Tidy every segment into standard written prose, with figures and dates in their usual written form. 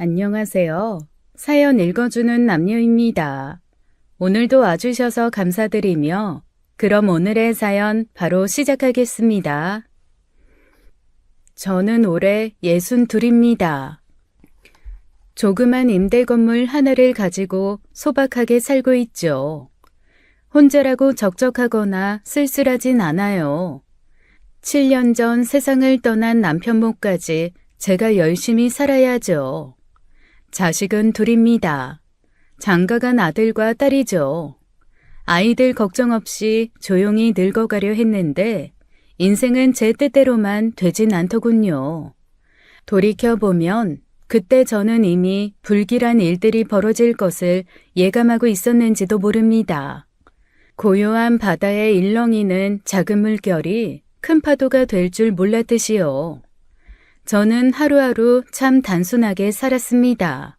안녕하세요. 사연 읽어주는 남녀입니다. 오늘도 와주셔서 감사드리며 그럼 오늘의 사연 바로 시작하겠습니다. 저는 올해 62입니다. 조그만 임대 건물 하나를 가지고 소박하게 살고 있죠. 혼자라고 적적하거나 쓸쓸하진 않아요. 7년 전 세상을 떠난 남편 몫까지 제가 열심히 살아야죠. 자식은 둘입니다. 장가간 아들과 딸이죠. 아이들 걱정 없이 조용히 늙어가려 했는데 인생은 제 뜻대로만 되진 않더군요. 돌이켜보면 그때 저는 이미 불길한 일들이 벌어질 것을 예감하고 있었는지도 모릅니다. 고요한 바다의 일렁이는 작은 물결이 큰 파도가 될 줄 몰랐듯이요. 저는 하루하루 참 단순하게 살았습니다.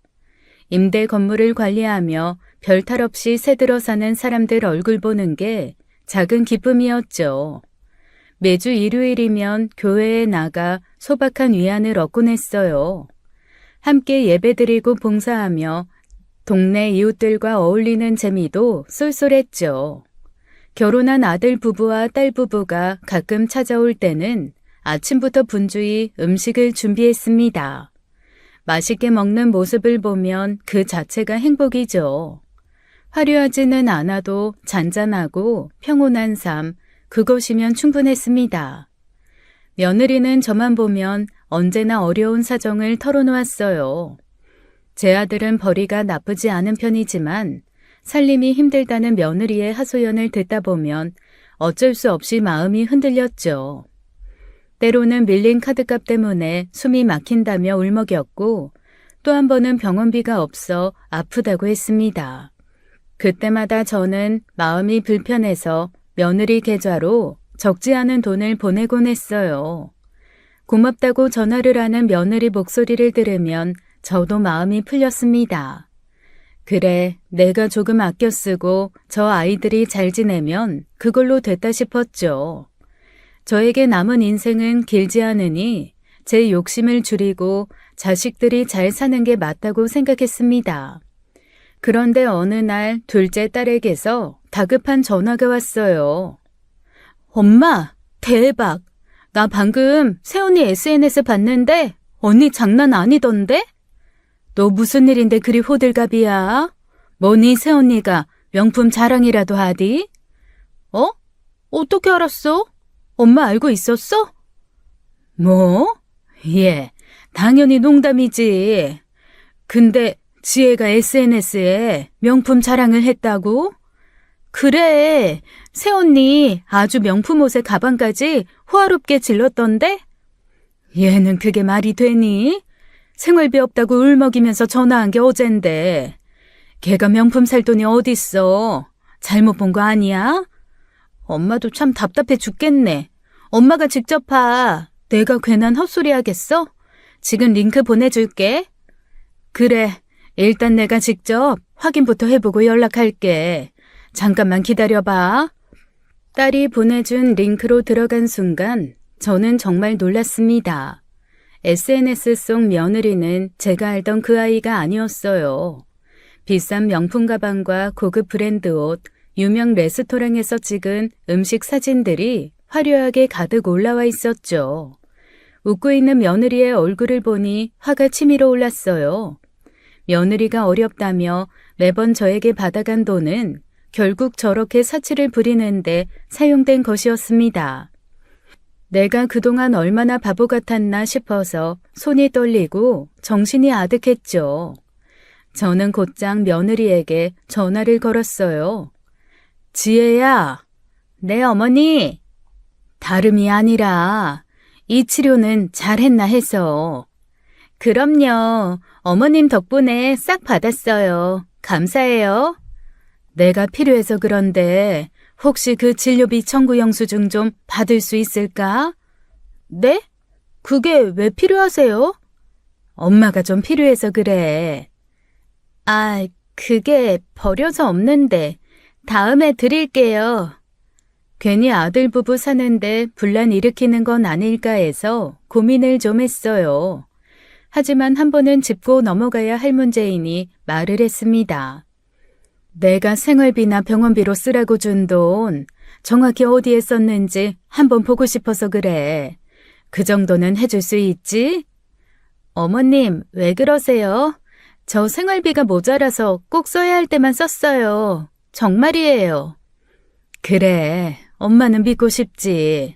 임대 건물을 관리하며 별탈 없이 새들어 사는 사람들 얼굴 보는 게 작은 기쁨이었죠. 매주 일요일이면 교회에 나가 소박한 위안을 얻곤 했어요. 함께 예배드리고 봉사하며 동네 이웃들과 어울리는 재미도 쏠쏠했죠. 결혼한 아들 부부와 딸 부부가 가끔 찾아올 때는 아침부터 분주히 음식을 준비했습니다. 맛있게 먹는 모습을 보면 그 자체가 행복이죠. 화려하지는 않아도 잔잔하고 평온한 삶, 그것이면 충분했습니다. 며느리는 저만 보면 언제나 어려운 사정을 털어놓았어요. 제 아들은 벌이가 나쁘지 않은 편이지만 살림이 힘들다는 며느리의 하소연을 듣다 보면 어쩔 수 없이 마음이 흔들렸죠. 때로는 밀린 카드값 때문에 숨이 막힌다며 울먹였고 또 한 번은 병원비가 없어 아프다고 했습니다. 그때마다 저는 마음이 불편해서 며느리 계좌로 적지 않은 돈을 보내곤 했어요. 고맙다고 전화를 하는 며느리 목소리를 들으면 저도 마음이 풀렸습니다. 그래, 내가 조금 아껴 쓰고 저 아이들이 잘 지내면 그걸로 됐다 싶었죠. 저에게 남은 인생은 길지 않으니 제 욕심을 줄이고 자식들이 잘 사는 게 맞다고 생각했습니다. 그런데 어느 날 둘째 딸에게서 다급한 전화가 왔어요. 엄마, 대박! 나 방금 새언니 SNS 봤는데 언니 장난 아니던데? 너 무슨 일인데 그리 호들갑이야? 뭐니 새언니가 명품 자랑이라도 하디? 어? 어떻게 알았어? 엄마 알고 있었어? 뭐? 예, 당연히 농담이지. 근데 지혜가 SNS에 명품 자랑을 했다고? 그래, 새언니 아주 명품 옷에 가방까지 호화롭게 질렀던데? 얘는 그게 말이 되니? 생활비 없다고 울먹이면서 전화한 게 어젠데. 걔가 명품 살 돈이 어딨어? 잘못 본 거 아니야? 엄마도 참 답답해 죽겠네. 엄마가 직접 봐. 내가 괜한 헛소리 하겠어? 지금 링크 보내줄게. 그래, 일단 내가 직접 확인부터 해보고 연락할게. 잠깐만 기다려봐. 딸이 보내준 링크로 들어간 순간 저는 정말 놀랐습니다. SNS 속 며느리는 제가 알던 그 아이가 아니었어요. 비싼 명품 가방과 고급 브랜드 옷, 유명 레스토랑에서 찍은 음식 사진들이 화려하게 가득 올라와 있었죠. 웃고 있는 며느리의 얼굴을 보니 화가 치밀어 올랐어요. 며느리가 어렵다며 매번 저에게 받아간 돈은 결국 저렇게 사치를 부리는데 사용된 것이었습니다. 내가 그동안 얼마나 바보 같았나 싶어서 손이 떨리고 정신이 아득했죠. 저는 곧장 며느리에게 전화를 걸었어요. 지혜야, 네 어머니. 다름이 아니라 이 치료는 잘했나 해서. 그럼요. 어머님 덕분에 싹 받았어요. 감사해요. 내가 필요해서 그런데 혹시 그 진료비 청구 영수증 좀 받을 수 있을까? 네? 그게 왜 필요하세요? 엄마가 좀 필요해서 그래. 아, 그게 버려서 없는데 다음에 드릴게요. 괜히 아들 부부 사는데 분란 일으키는 건 아닐까 해서 고민을 좀 했어요. 하지만 한 번은 짚고 넘어가야 할 문제이니 말을 했습니다. 내가 생활비나 병원비로 쓰라고 준 돈 정확히 어디에 썼는지 한번 보고 싶어서 그래. 그 정도는 해줄 수 있지? 어머님, 왜 그러세요? 저 생활비가 모자라서 꼭 써야 할 때만 썼어요. 정말이에요. 그래, 엄마는 믿고 싶지.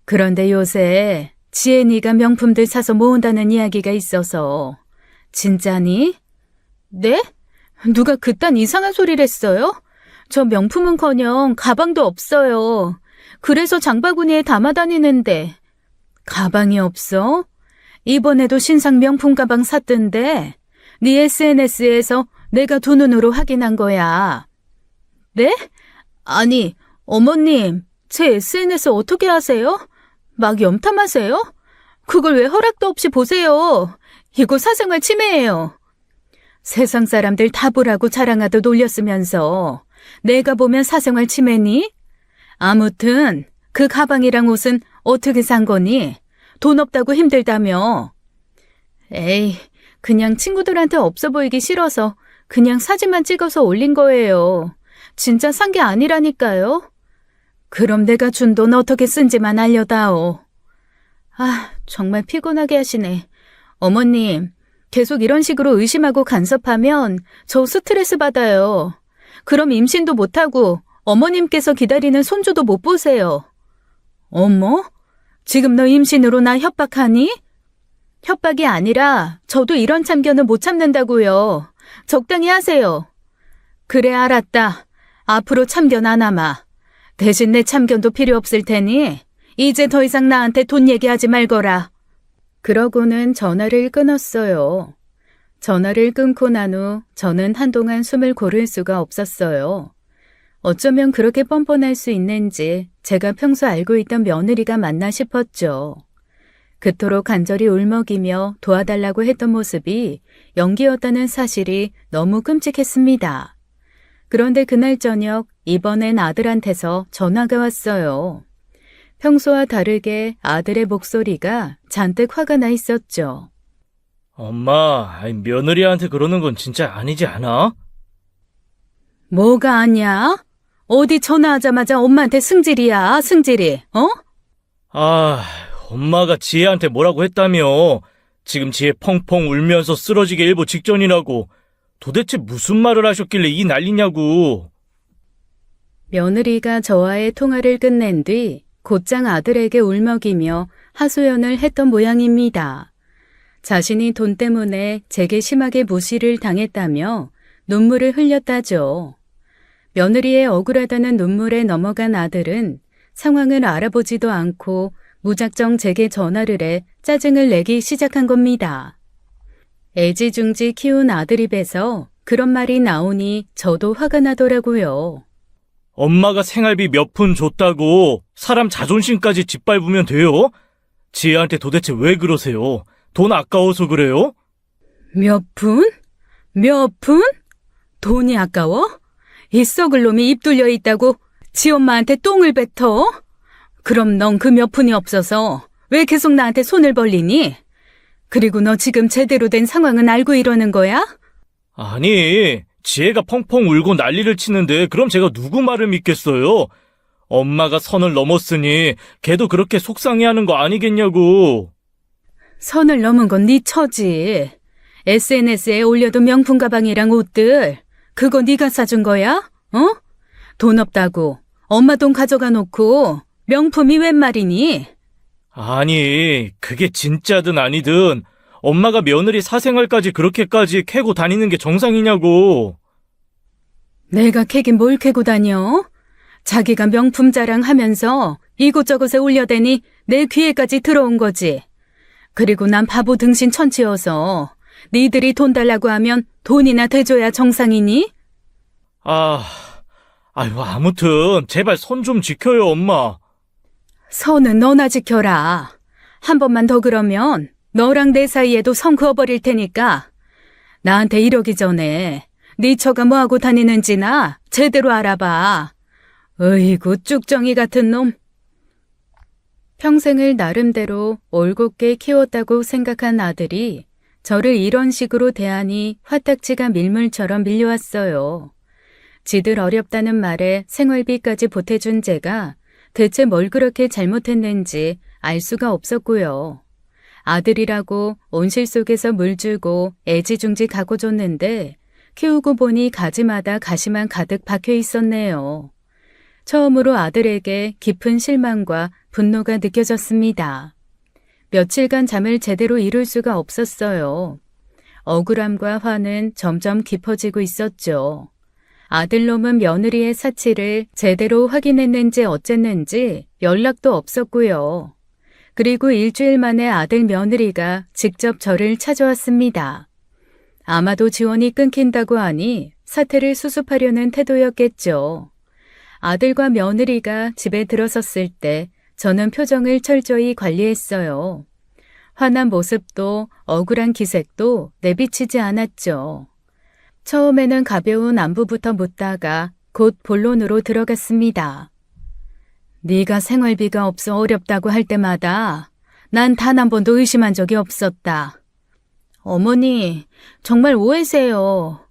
그런데 요새 지혜니가 명품들 사서 모은다는 이야기가 있어서. 진짜니? 네? 누가 그딴 이상한 소리를 했어요? 저 명품은커녕 가방도 없어요. 그래서 장바구니에 담아 다니는데. 가방이 없어? 이번에도 신상 명품 가방 샀던데. 네 SNS에서 내가 두 눈으로 확인한 거야. 네? 아니, 어머님, 제 SNS 어떻게 아세요? 막 염탐하세요? 그걸 왜 허락도 없이 보세요? 이거 사생활 침해예요. 세상 사람들 다 보라고 자랑하듯 올렸으면서 내가 보면 사생활 침해니? 아무튼 그 가방이랑 옷은 어떻게 산 거니? 돈 없다고 힘들다며. 에이, 그냥 친구들한테 없어 보이기 싫어서 그냥 사진만 찍어서 올린 거예요. 진짜 산 게 아니라니까요. 그럼 내가 준 돈 어떻게 쓴지만 알려다오. 아, 정말 피곤하게 하시네. 어머님, 계속 이런 식으로 의심하고 간섭하면 저 스트레스 받아요. 그럼 임신도 못하고 어머님께서 기다리는 손주도 못 보세요. 어머? 지금 너 임신으로 나 협박하니? 협박이 아니라 저도 이런 참견은 못 참는다고요. 적당히 하세요. 그래, 알았다. 앞으로 참견 안 하마. 대신 내 참견도 필요 없을 테니 이제 더 이상 나한테 돈 얘기하지 말거라. 그러고는 전화를 끊었어요. 전화를 끊고 난 후 저는 한동안 숨을 고를 수가 없었어요. 어쩌면 그렇게 뻔뻔할 수 있는지 제가 평소 알고 있던 며느리가 맞나 싶었죠. 그토록 간절히 울먹이며 도와달라고 했던 모습이 연기였다는 사실이 너무 끔찍했습니다. 그런데 그날 저녁 이번엔 아들한테서 전화가 왔어요. 평소와 다르게 아들의 목소리가 잔뜩 화가 나 있었죠. 엄마, 며느리한테 그러는 건 진짜 아니지 않아? 뭐가 아니야? 어디 전화하자마자 엄마한테 승질이야, 승질이, 어? 엄마가 지혜한테 뭐라고 했다며. 지금 지혜 펑펑 울면서 쓰러지기 일보 직전이라고. 도대체 무슨 말을 하셨길래 이 난리냐고. 며느리가 저와의 통화를 끝낸 뒤 곧장 아들에게 울먹이며 하소연을 했던 모양입니다. 자신이 돈 때문에 제게 심하게 무시를 당했다며 눈물을 흘렸다죠. 며느리의 억울하다는 눈물에 넘어간 아들은 상황을 알아보지도 않고 무작정 제게 전화를 해 짜증을 내기 시작한 겁니다. 애지중지 키운 아들 입에서 그런 말이 나오니 저도 화가 나더라고요. 엄마가 생활비 몇 푼 줬다고 사람 자존심까지 짓밟으면 돼요? 지혜한테 도대체 왜 그러세요? 돈 아까워서 그래요? 몇 푼? 몇 푼? 돈이 아까워? 이 썩을 놈이 입 뚫려 있다고 지 엄마한테 똥을 뱉어? 그럼 넌 그 몇 푼이 없어서 왜 계속 나한테 손을 벌리니? 그리고 너 지금 제대로 된 상황은 알고 이러는 거야? 아니, 지혜가 펑펑 울고 난리를 치는데 그럼 제가 누구 말을 믿겠어요? 엄마가 선을 넘었으니 걔도 그렇게 속상해하는 거 아니겠냐고. 선을 넘은 건 네 처지. SNS에 올려둔 명품 가방이랑 옷들 그거 네가 사준 거야? 어? 돈 없다고 엄마 돈 가져가 놓고 명품이 웬 말이니? 아니, 그게 진짜든 아니든 엄마가 며느리 사생활까지 그렇게까지 캐고 다니는 게 정상이냐고. 내가 캐긴 뭘 캐고 다녀? 자기가 명품 자랑하면서 이곳저곳에 올려대니 내 귀에까지 들어온 거지. 그리고 난 바보 등신 천치여서 니들이 돈 달라고 하면 돈이나 대줘야 정상이니? 아무튼 제발 선 좀 지켜요, 엄마. 선은 너나 지켜라. 한 번만 더 그러면 너랑 내 사이에도 선 그어버릴 테니까 나한테 이러기 전에 네 처가 뭐하고 다니는지나 제대로 알아봐. 어이구 쭉정이 같은 놈. 평생을 나름대로 올곧게 키웠다고 생각한 아들이 저를 이런 식으로 대하니 화딱지가 밀물처럼 밀려왔어요. 지들 어렵다는 말에 생활비까지 보태준 제가 대체 뭘 그렇게 잘못했는지 알 수가 없었고요. 아들이라고 온실 속에서 물 주고 애지중지 가고 줬는데 키우고 보니 가지마다 가시만 가득 박혀 있었네요. 처음으로 아들에게 깊은 실망과 분노가 느껴졌습니다. 며칠간 잠을 제대로 이룰 수가 없었어요. 억울함과 화는 점점 깊어지고 있었죠. 아들놈은 며느리의 사치를 제대로 확인했는지 어쨌는지 연락도 없었고요. 그리고 일주일 만에 아들 며느리가 직접 저를 찾아왔습니다. 아마도 지원이 끊긴다고 하니 사태를 수습하려는 태도였겠죠. 아들과 며느리가 집에 들어섰을 때 저는 표정을 철저히 관리했어요. 화난 모습도 억울한 기색도 내비치지 않았죠. 처음에는 가벼운 안부부터 묻다가 곧 본론으로 들어갔습니다. 네가 생활비가 없어 어렵다고 할 때마다 난 단 한 번도 의심한 적이 없었다. 어머니, 정말 오해세요.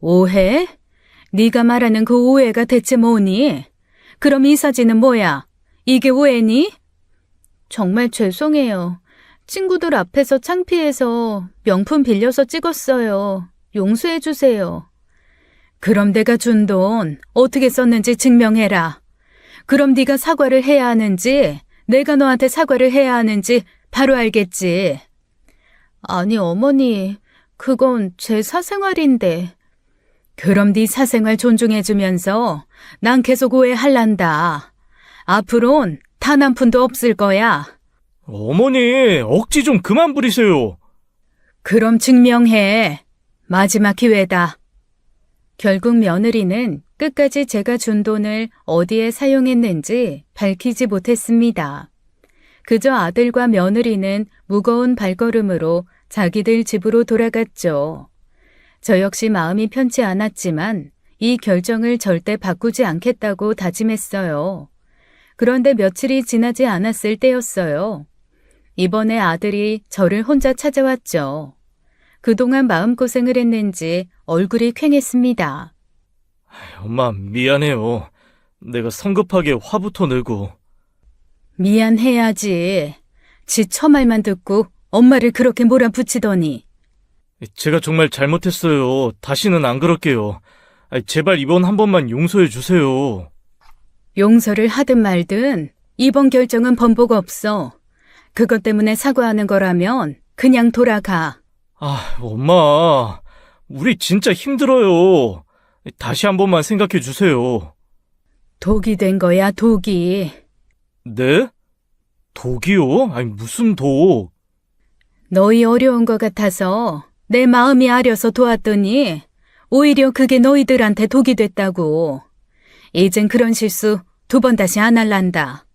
오해? 네가 말하는 그 오해가 대체 뭐니? 그럼 이 사진은 뭐야? 이게 오해니? 정말 죄송해요. 친구들 앞에서 창피해서 명품 빌려서 찍었어요. 용서해 주세요. 그럼 내가 준 돈 어떻게 썼는지 증명해라. 그럼 네가 사과를 해야 하는지 내가 너한테 사과를 해야 하는지 바로 알겠지. 아니 어머니, 그건 제 사생활인데. 그럼 네 사생활 존중해주면서 난 계속 오해할란다. 앞으론 단 한 푼도 없을 거야. 어머니, 억지 좀 그만 부리세요. 그럼 증명해. 마지막 기회다. 결국 며느리는 끝까지 제가 준 돈을 어디에 사용했는지 밝히지 못했습니다. 그저 아들과 며느리는 무거운 발걸음으로 자기들 집으로 돌아갔죠. 저 역시 마음이 편치 않았지만 이 결정을 절대 바꾸지 않겠다고 다짐했어요. 그런데 며칠이 지나지 않았을 때였어요. 이번에 아들이 저를 혼자 찾아왔죠. 그동안 마음고생을 했는지 얼굴이 퀭했습니다. 엄마, 미안해요. 내가 성급하게 화부터 내고. 미안해야지. 지 처말만 듣고 엄마를 그렇게 몰아붙이더니. 제가 정말 잘못했어요. 다시는 안 그럴게요. 제발 이번 한 번만 용서해 주세요. 용서를 하든 말든 이번 결정은 번복 없어. 그것 때문에 사과하는 거라면 그냥 돌아가. 엄마. 우리 진짜 힘들어요. 다시 한 번만 생각해 주세요. 독이 된 거야, 독이. 네? 독이요? 아니, 무슨 독? 너희 어려운 것 같아서 내 마음이 아려서 도왔더니 오히려 그게 너희들한테 독이 됐다고. 이젠 그런 실수 두 번 다시 안 할란다.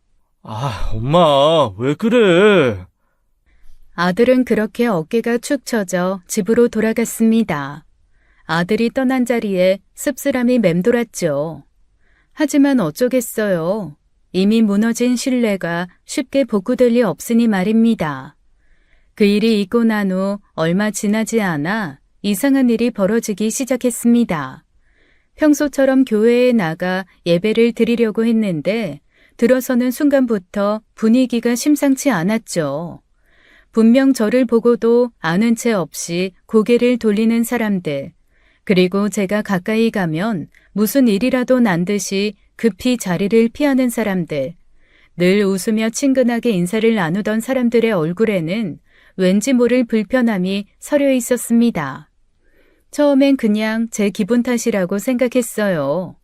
엄마, 왜 그래? 아들은 그렇게 어깨가 축 처져 집으로 돌아갔습니다. 아들이 떠난 자리에 씁쓸함이 맴돌았죠. 하지만 어쩌겠어요. 이미 무너진 신뢰가 쉽게 복구될 리 없으니 말입니다. 그 일이 있고 난 후 얼마 지나지 않아 이상한 일이 벌어지기 시작했습니다. 평소처럼 교회에 나가 예배를 드리려고 했는데 들어서는 순간부터 분위기가 심상치 않았죠. 분명 저를 보고도 아는 채 없이 고개를 돌리는 사람들, 그리고 제가 가까이 가면 무슨 일이라도 난 듯이 급히 자리를 피하는 사람들, 늘 웃으며 친근하게 인사를 나누던 사람들의 얼굴에는 왠지 모를 불편함이 서려 있었습니다. 처음엔 그냥 제 기분 탓이라고 생각했어요.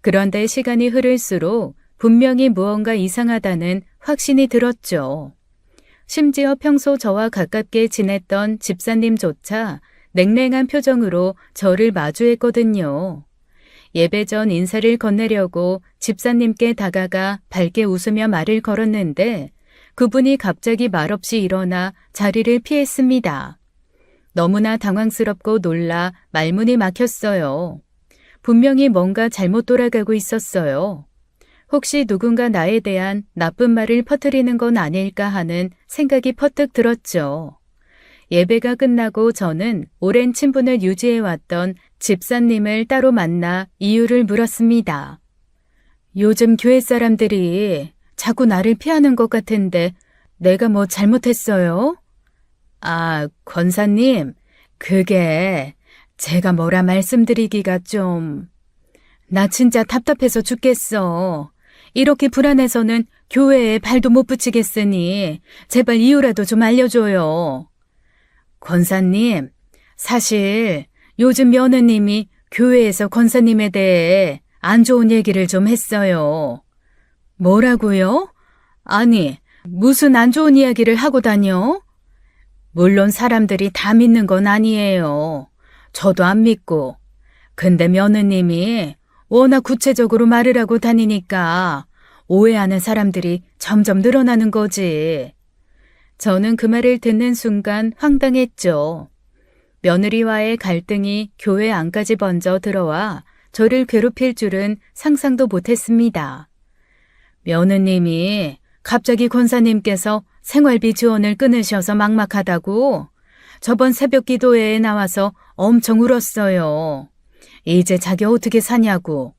그런데 시간이 흐를수록 분명히 무언가 이상하다는 확신이 들었죠. 심지어 평소 저와 가깝게 지냈던 집사님조차 냉랭한 표정으로 저를 마주했거든요. 예배 전 인사를 건네려고 집사님께 다가가 밝게 웃으며 말을 걸었는데 그분이 갑자기 말없이 일어나 자리를 피했습니다. 너무나 당황스럽고 놀라 말문이 막혔어요. 분명히 뭔가 잘못 돌아가고 있었어요. 혹시 누군가 나에 대한 나쁜 말을 퍼뜨리는 건 아닐까 하는 생각이 퍼뜩 들었죠. 예배가 끝나고 저는 오랜 친분을 유지해왔던 집사님을 따로 만나 이유를 물었습니다. 요즘 교회 사람들이 자꾸 나를 피하는 것 같은데 내가 뭐 잘못했어요? 아, 권사님, 그게 제가 뭐라 말씀드리기가 좀... 나 진짜 답답해서 죽겠어. 이렇게 불안해서는 교회에 발도 못 붙이겠으니 제발 이유라도 좀 알려줘요. 권사님, 사실 요즘 며느님이 교회에서 권사님에 대해 안 좋은 얘기를 좀 했어요. 뭐라고요? 아니, 무슨 안 좋은 이야기를 하고 다녀? 물론 사람들이 다 믿는 건 아니에요. 저도 안 믿고. 근데 며느님이 워낙 구체적으로 말을 하고 다니니까 오해하는 사람들이 점점 늘어나는 거지. 저는 그 말을 듣는 순간 황당했죠. 며느리와의 갈등이 교회 안까지 번져 들어와 저를 괴롭힐 줄은 상상도 못했습니다. 며느님이 갑자기 권사님께서 생활비 지원을 끊으셔서 막막하다고 저번 새벽 기도회에 나와서 엄청 울었어요. 이제 자기 어떻게 사냐고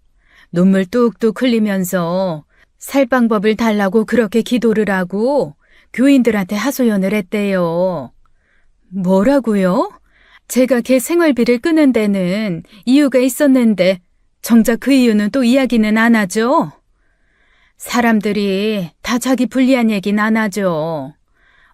눈물 뚝뚝 흘리면서 살 방법을 달라고 그렇게 기도를 하고 교인들한테 하소연을 했대요. 뭐라고요? 제가 걔 생활비를 끄는 데는 이유가 있었는데 정작 그 이유는 또 이야기는 안 하죠? 사람들이 다 자기 불리한 얘기는 안 하죠.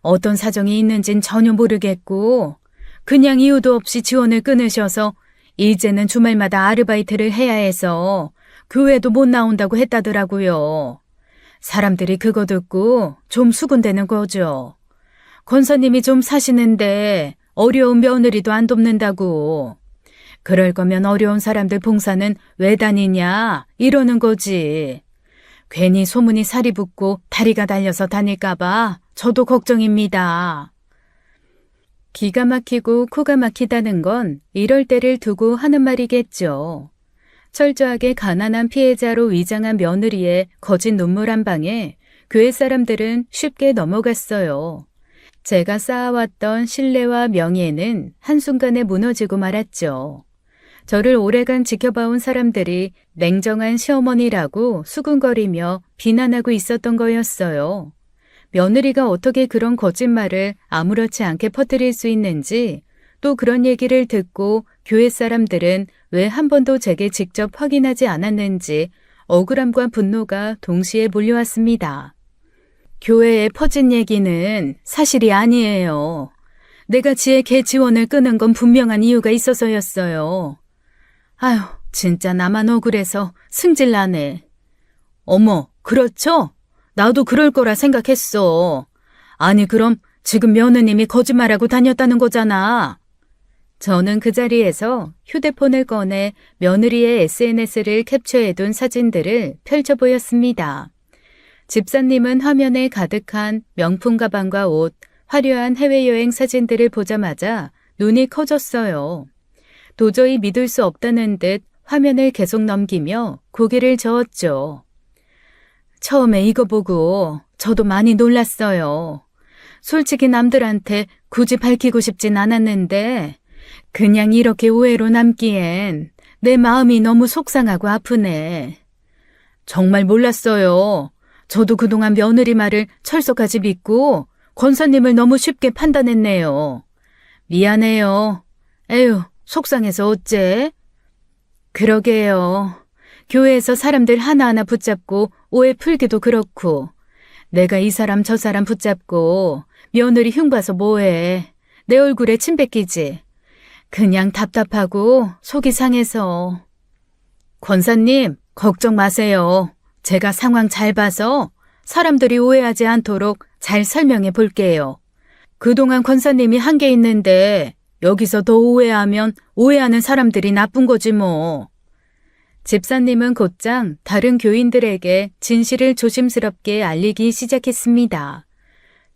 어떤 사정이 있는진 전혀 모르겠고 그냥 이유도 없이 지원을 끊으셔서 이제는 주말마다 아르바이트를 해야 해서 교회도 못 나온다고 했다더라고요. 사람들이 그거 듣고 좀 수군대는 거죠. 권사님이 좀 사시는데 어려운 며느리도 안 돕는다고. 그럴 거면 어려운 사람들 봉사는 왜 다니냐 이러는 거지. 괜히 소문이 살이 붙고 다리가 달려서 다닐까 봐 저도 걱정입니다. 기가 막히고 코가 막히다는 건 이럴 때를 두고 하는 말이겠죠. 철저하게 가난한 피해자로 위장한 며느리의 거짓 눈물 한 방에 교회 사람들은 쉽게 넘어갔어요. 제가 쌓아왔던 신뢰와 명예는 한순간에 무너지고 말았죠. 저를 오래간 지켜봐온 사람들이 냉정한 시어머니라고 수군거리며 비난하고 있었던 거였어요. 며느리가 어떻게 그런 거짓말을 아무렇지 않게 퍼뜨릴 수 있는지, 또 그런 얘기를 듣고 교회 사람들은 왜 한 번도 제게 직접 확인하지 않았는지 억울함과 분노가 동시에 몰려왔습니다. 교회에 퍼진 얘기는 사실이 아니에요. 내가 지혜 개 지원을 끄는 건 분명한 이유가 있어서였어요. 아휴, 진짜 나만 억울해서 승질나네. 어머, 그렇죠? 나도 그럴 거라 생각했어. 아니, 그럼 지금 며느님이 거짓말하고 다녔다는 거잖아. 저는 그 자리에서 휴대폰을 꺼내 며느리의 SNS를 캡처해둔 사진들을 펼쳐 보였습니다. 집사님은 화면에 가득한 명품 가방과 옷, 화려한 해외여행 사진들을 보자마자 눈이 커졌어요. 도저히 믿을 수 없다는 듯 화면을 계속 넘기며 고개를 저었죠. 처음에 이거 보고 저도 많이 놀랐어요. 솔직히 남들한테 굳이 밝히고 싶진 않았는데 그냥 이렇게 오해로 남기엔 내 마음이 너무 속상하고 아프네. 정말 몰랐어요. 저도 그동안 며느리 말을 철석까지 믿고 권사님을 너무 쉽게 판단했네요. 미안해요. 에휴, 속상해서 어째? 그러게요. 교회에서 사람들 하나하나 붙잡고 오해 풀기도 그렇고 내가 이 사람 저 사람 붙잡고 며느리 흉봐서 뭐해. 내 얼굴에 침 뱉기지. 그냥 답답하고 속이 상해서. 권사님, 걱정 마세요. 제가 상황 잘 봐서 사람들이 오해하지 않도록 잘 설명해 볼게요. 그동안 권사님이 한 게 있는데 여기서 더 오해하면 오해하는 사람들이 나쁜 거지 뭐. 집사님은 곧장 다른 교인들에게 진실을 조심스럽게 알리기 시작했습니다.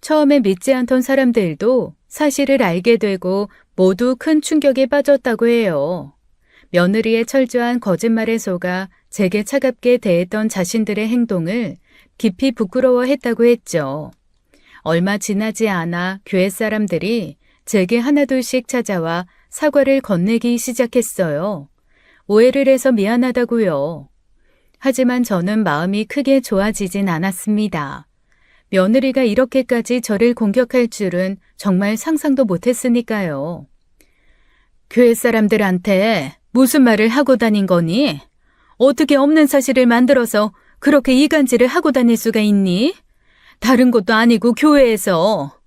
처음에 믿지 않던 사람들도 사실을 알게 되고 모두 큰 충격에 빠졌다고 해요. 며느리의 철저한 거짓말에 속아 제게 차갑게 대했던 자신들의 행동을 깊이 부끄러워했다고 했죠. 얼마 지나지 않아 교회 사람들이 제게 하나둘씩 찾아와 사과를 건네기 시작했어요. 오해를 해서 미안하다고요. 하지만 저는 마음이 크게 좋아지진 않았습니다. 며느리가 이렇게까지 저를 공격할 줄은 정말 상상도 못했으니까요. 교회 사람들한테 무슨 말을 하고 다닌 거니? 어떻게 없는 사실을 만들어서 그렇게 이간질을 하고 다닐 수가 있니? 다른 곳도 아니고 교회에서.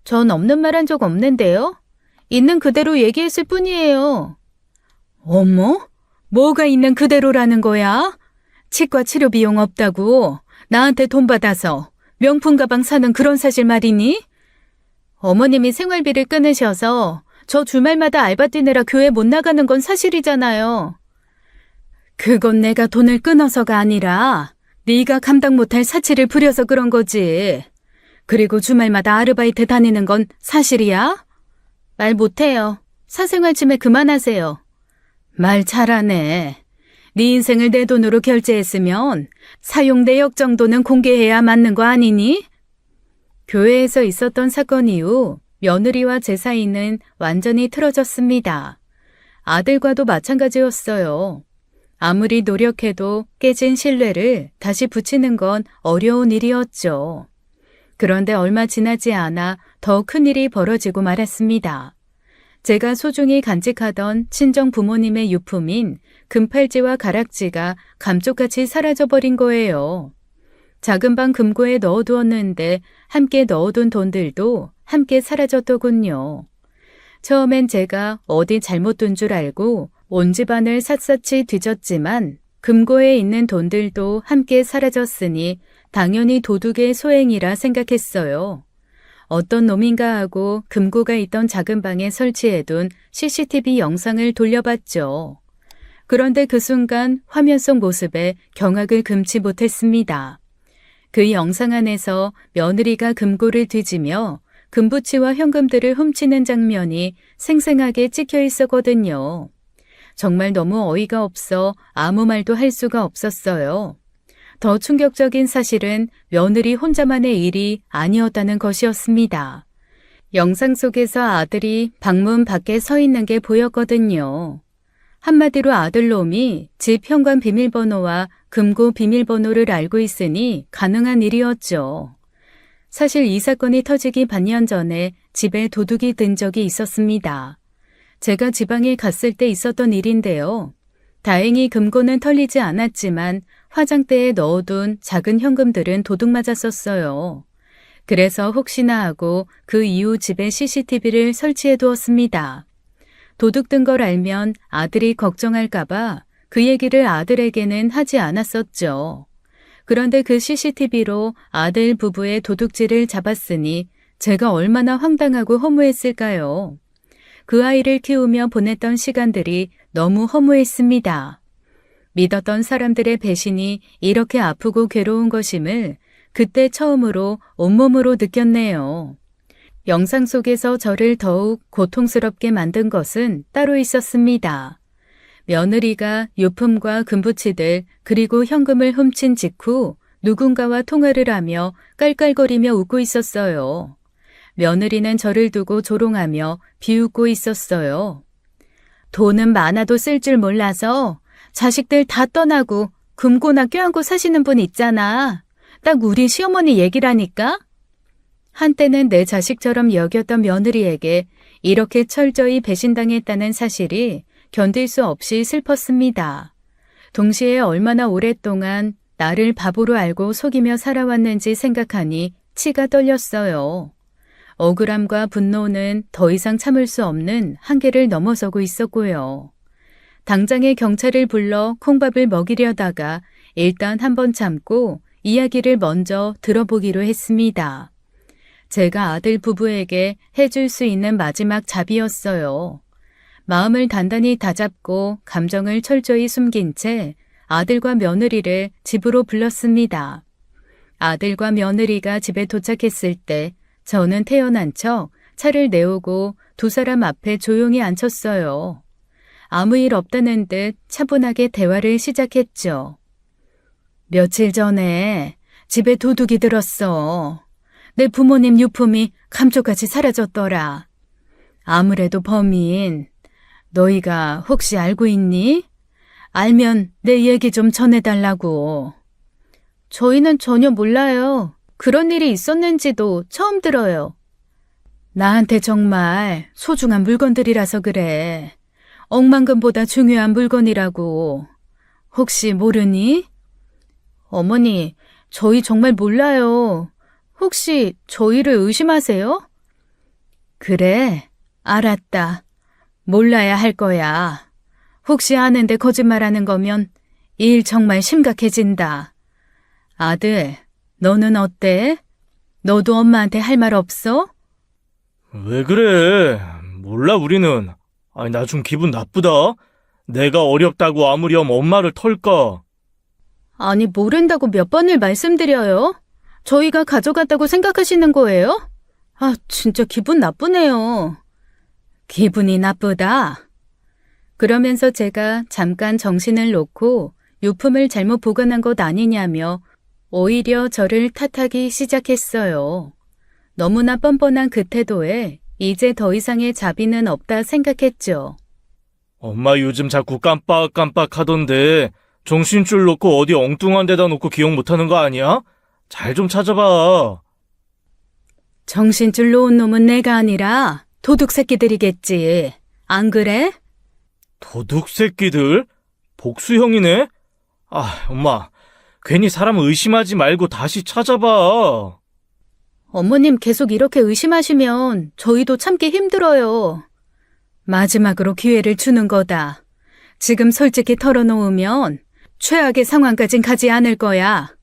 전 없는 말 한 적 없는데요. 있는 그대로 얘기했을 뿐이에요. 어머? 뭐가 있는 그대로라는 거야? 치과 치료 비용 없다고 나한테 돈 받아서 명품 가방 사는 그런 사실 말이니? 어머님이 생활비를 끊으셔서 저 주말마다 알바 뛰느라 교회 못 나가는 건 사실이잖아요. 그건 내가 돈을 끊어서가 아니라 네가 감당 못할 사치를 부려서 그런 거지. 그리고 주말마다 아르바이트 다니는 건 사실이야? 말 못해요. 사생활 침해 그만하세요. 말 잘하네. 네 인생을 내 돈으로 결제했으면 사용 내역 정도는 공개해야 맞는 거 아니니? 교회에서 있었던 사건 이후 며느리와 제 사이는 완전히 틀어졌습니다. 아들과도 마찬가지였어요. 아무리 노력해도 깨진 신뢰를 다시 붙이는 건 어려운 일이었죠. 그런데 얼마 지나지 않아 더 큰 일이 벌어지고 말았습니다. 제가 소중히 간직하던 친정 부모님의 유품인 금팔찌와 가락지가 감쪽같이 사라져버린 거예요. 작은 방 금고에 넣어두었는데 함께 넣어둔 돈들도 함께 사라졌더군요. 처음엔 제가 어디 잘못 둔 줄 알고 온 집안을 샅샅이 뒤졌지만 금고에 있는 돈들도 함께 사라졌으니 당연히 도둑의 소행이라 생각했어요. 어떤 놈인가 하고 금고가 있던 작은 방에 설치해둔 CCTV 영상을 돌려봤죠. 그런데 그 순간 화면 속 모습에 경악을 금치 못했습니다. 그 영상 안에서 며느리가 금고를 뒤지며 금부치와 현금들을 훔치는 장면이 생생하게 찍혀 있었거든요. 정말 너무 어이가 없어 아무 말도 할 수가 없었어요. 더 충격적인 사실은 며느리 혼자만의 일이 아니었다는 것이었습니다. 영상 속에서 아들이 방문 밖에 서 있는 게 보였거든요. 한마디로 아들놈이 집 현관 비밀번호와 금고 비밀번호를 알고 있으니 가능한 일이었죠. 사실 이 사건이 터지기 반년 전에 집에 도둑이 든 적이 있었습니다. 제가 지방에 갔을 때 있었던 일인데요. 다행히 금고는 털리지 않았지만 화장대에 넣어둔 작은 현금들은 도둑 맞았었어요. 그래서 혹시나 하고 그 이후 집에 CCTV를 설치해 두었습니다. 도둑 든 걸 알면 아들이 걱정할까봐 그 얘기를 아들에게는 하지 않았었죠. 그런데 그 CCTV로 아들 부부의 도둑질을 잡았으니 제가 얼마나 황당하고 허무했을까요? 그 아이를 키우며 보냈던 시간들이 너무 허무했습니다. 믿었던 사람들의 배신이 이렇게 아프고 괴로운 것임을 그때 처음으로 온몸으로 느꼈네요. 영상 속에서 저를 더욱 고통스럽게 만든 것은 따로 있었습니다. 며느리가 유품과 금부치들 그리고 현금을 훔친 직후 누군가와 통화를 하며 깔깔거리며 웃고 있었어요. 며느리는 저를 두고 조롱하며 비웃고 있었어요. 돈은 많아도 쓸 줄 몰라서 자식들 다 떠나고 금고나 껴안고 사시는 분 있잖아. 딱 우리 시어머니 얘기라니까? 한때는 내 자식처럼 여겼던 며느리에게 이렇게 철저히 배신당했다는 사실이 견딜 수 없이 슬펐습니다. 동시에 얼마나 오랫동안 나를 바보로 알고 속이며 살아왔는지 생각하니 치가 떨렸어요. 억울함과 분노는 더 이상 참을 수 없는 한계를 넘어서고 있었고요. 당장에 경찰을 불러 콩밥을 먹이려다가 일단 한번 참고 이야기를 먼저 들어보기로 했습니다. 제가 아들 부부에게 해줄 수 있는 마지막 잡이었어요. 마음을 단단히 다잡고 감정을 철저히 숨긴 채 아들과 며느리를 집으로 불렀습니다. 아들과 며느리가 집에 도착했을 때 저는 태어난 척 차를 내오고 두 사람 앞에 조용히 앉혔어요. 아무 일 없다는 듯 차분하게 대화를 시작했죠. 며칠 전에 집에 도둑이 들었어. 내 부모님 유품이 감쪽같이 사라졌더라. 아무래도 범인, 너희가 혹시 알고 있니? 알면 내 얘기 좀 전해달라고. 저희는 전혀 몰라요. 그런 일이 있었는지도 처음 들어요. 나한테 정말 소중한 물건들이라서 그래. 억만금보다 중요한 물건이라고. 혹시 모르니? 어머니, 저희 정말 몰라요. 혹시 저희를 의심하세요? 그래, 알았다. 몰라야 할 거야. 혹시 아는데 거짓말하는 거면 일 정말 심각해진다. 아들, 너는 어때? 너도 엄마한테 할 말 없어? 왜 그래? 몰라, 우리는. 아니, 나 좀 기분 나쁘다. 내가 어렵다고 아무렴 엄마를 털까? 아니, 모른다고 몇 번을 말씀드려요? 저희가 가져갔다고 생각하시는 거예요? 아, 진짜 기분 나쁘네요. 기분이 나쁘다. 그러면서 제가 잠깐 정신을 놓고 유품을 잘못 보관한 것 아니냐며 오히려 저를 탓하기 시작했어요. 너무나 뻔뻔한 그 태도에 이제 더 이상의 자비는 없다 생각했죠. 엄마 요즘 자꾸 깜빡깜빡 하던데 정신줄 놓고 어디 엉뚱한 데다 놓고 기억 못하는 거 아니야? 잘 좀 찾아봐. 정신줄 놓은 놈은 내가 아니라 도둑 새끼들이겠지. 안 그래? 도둑 새끼들? 복수형이네? 아, 엄마. 괜히 사람 의심하지 말고 다시 찾아봐. 어머님 계속 이렇게 의심하시면 저희도 참기 힘들어요. 마지막으로 기회를 주는 거다. 지금 솔직히 털어놓으면 최악의 상황까진 가지 않을 거야.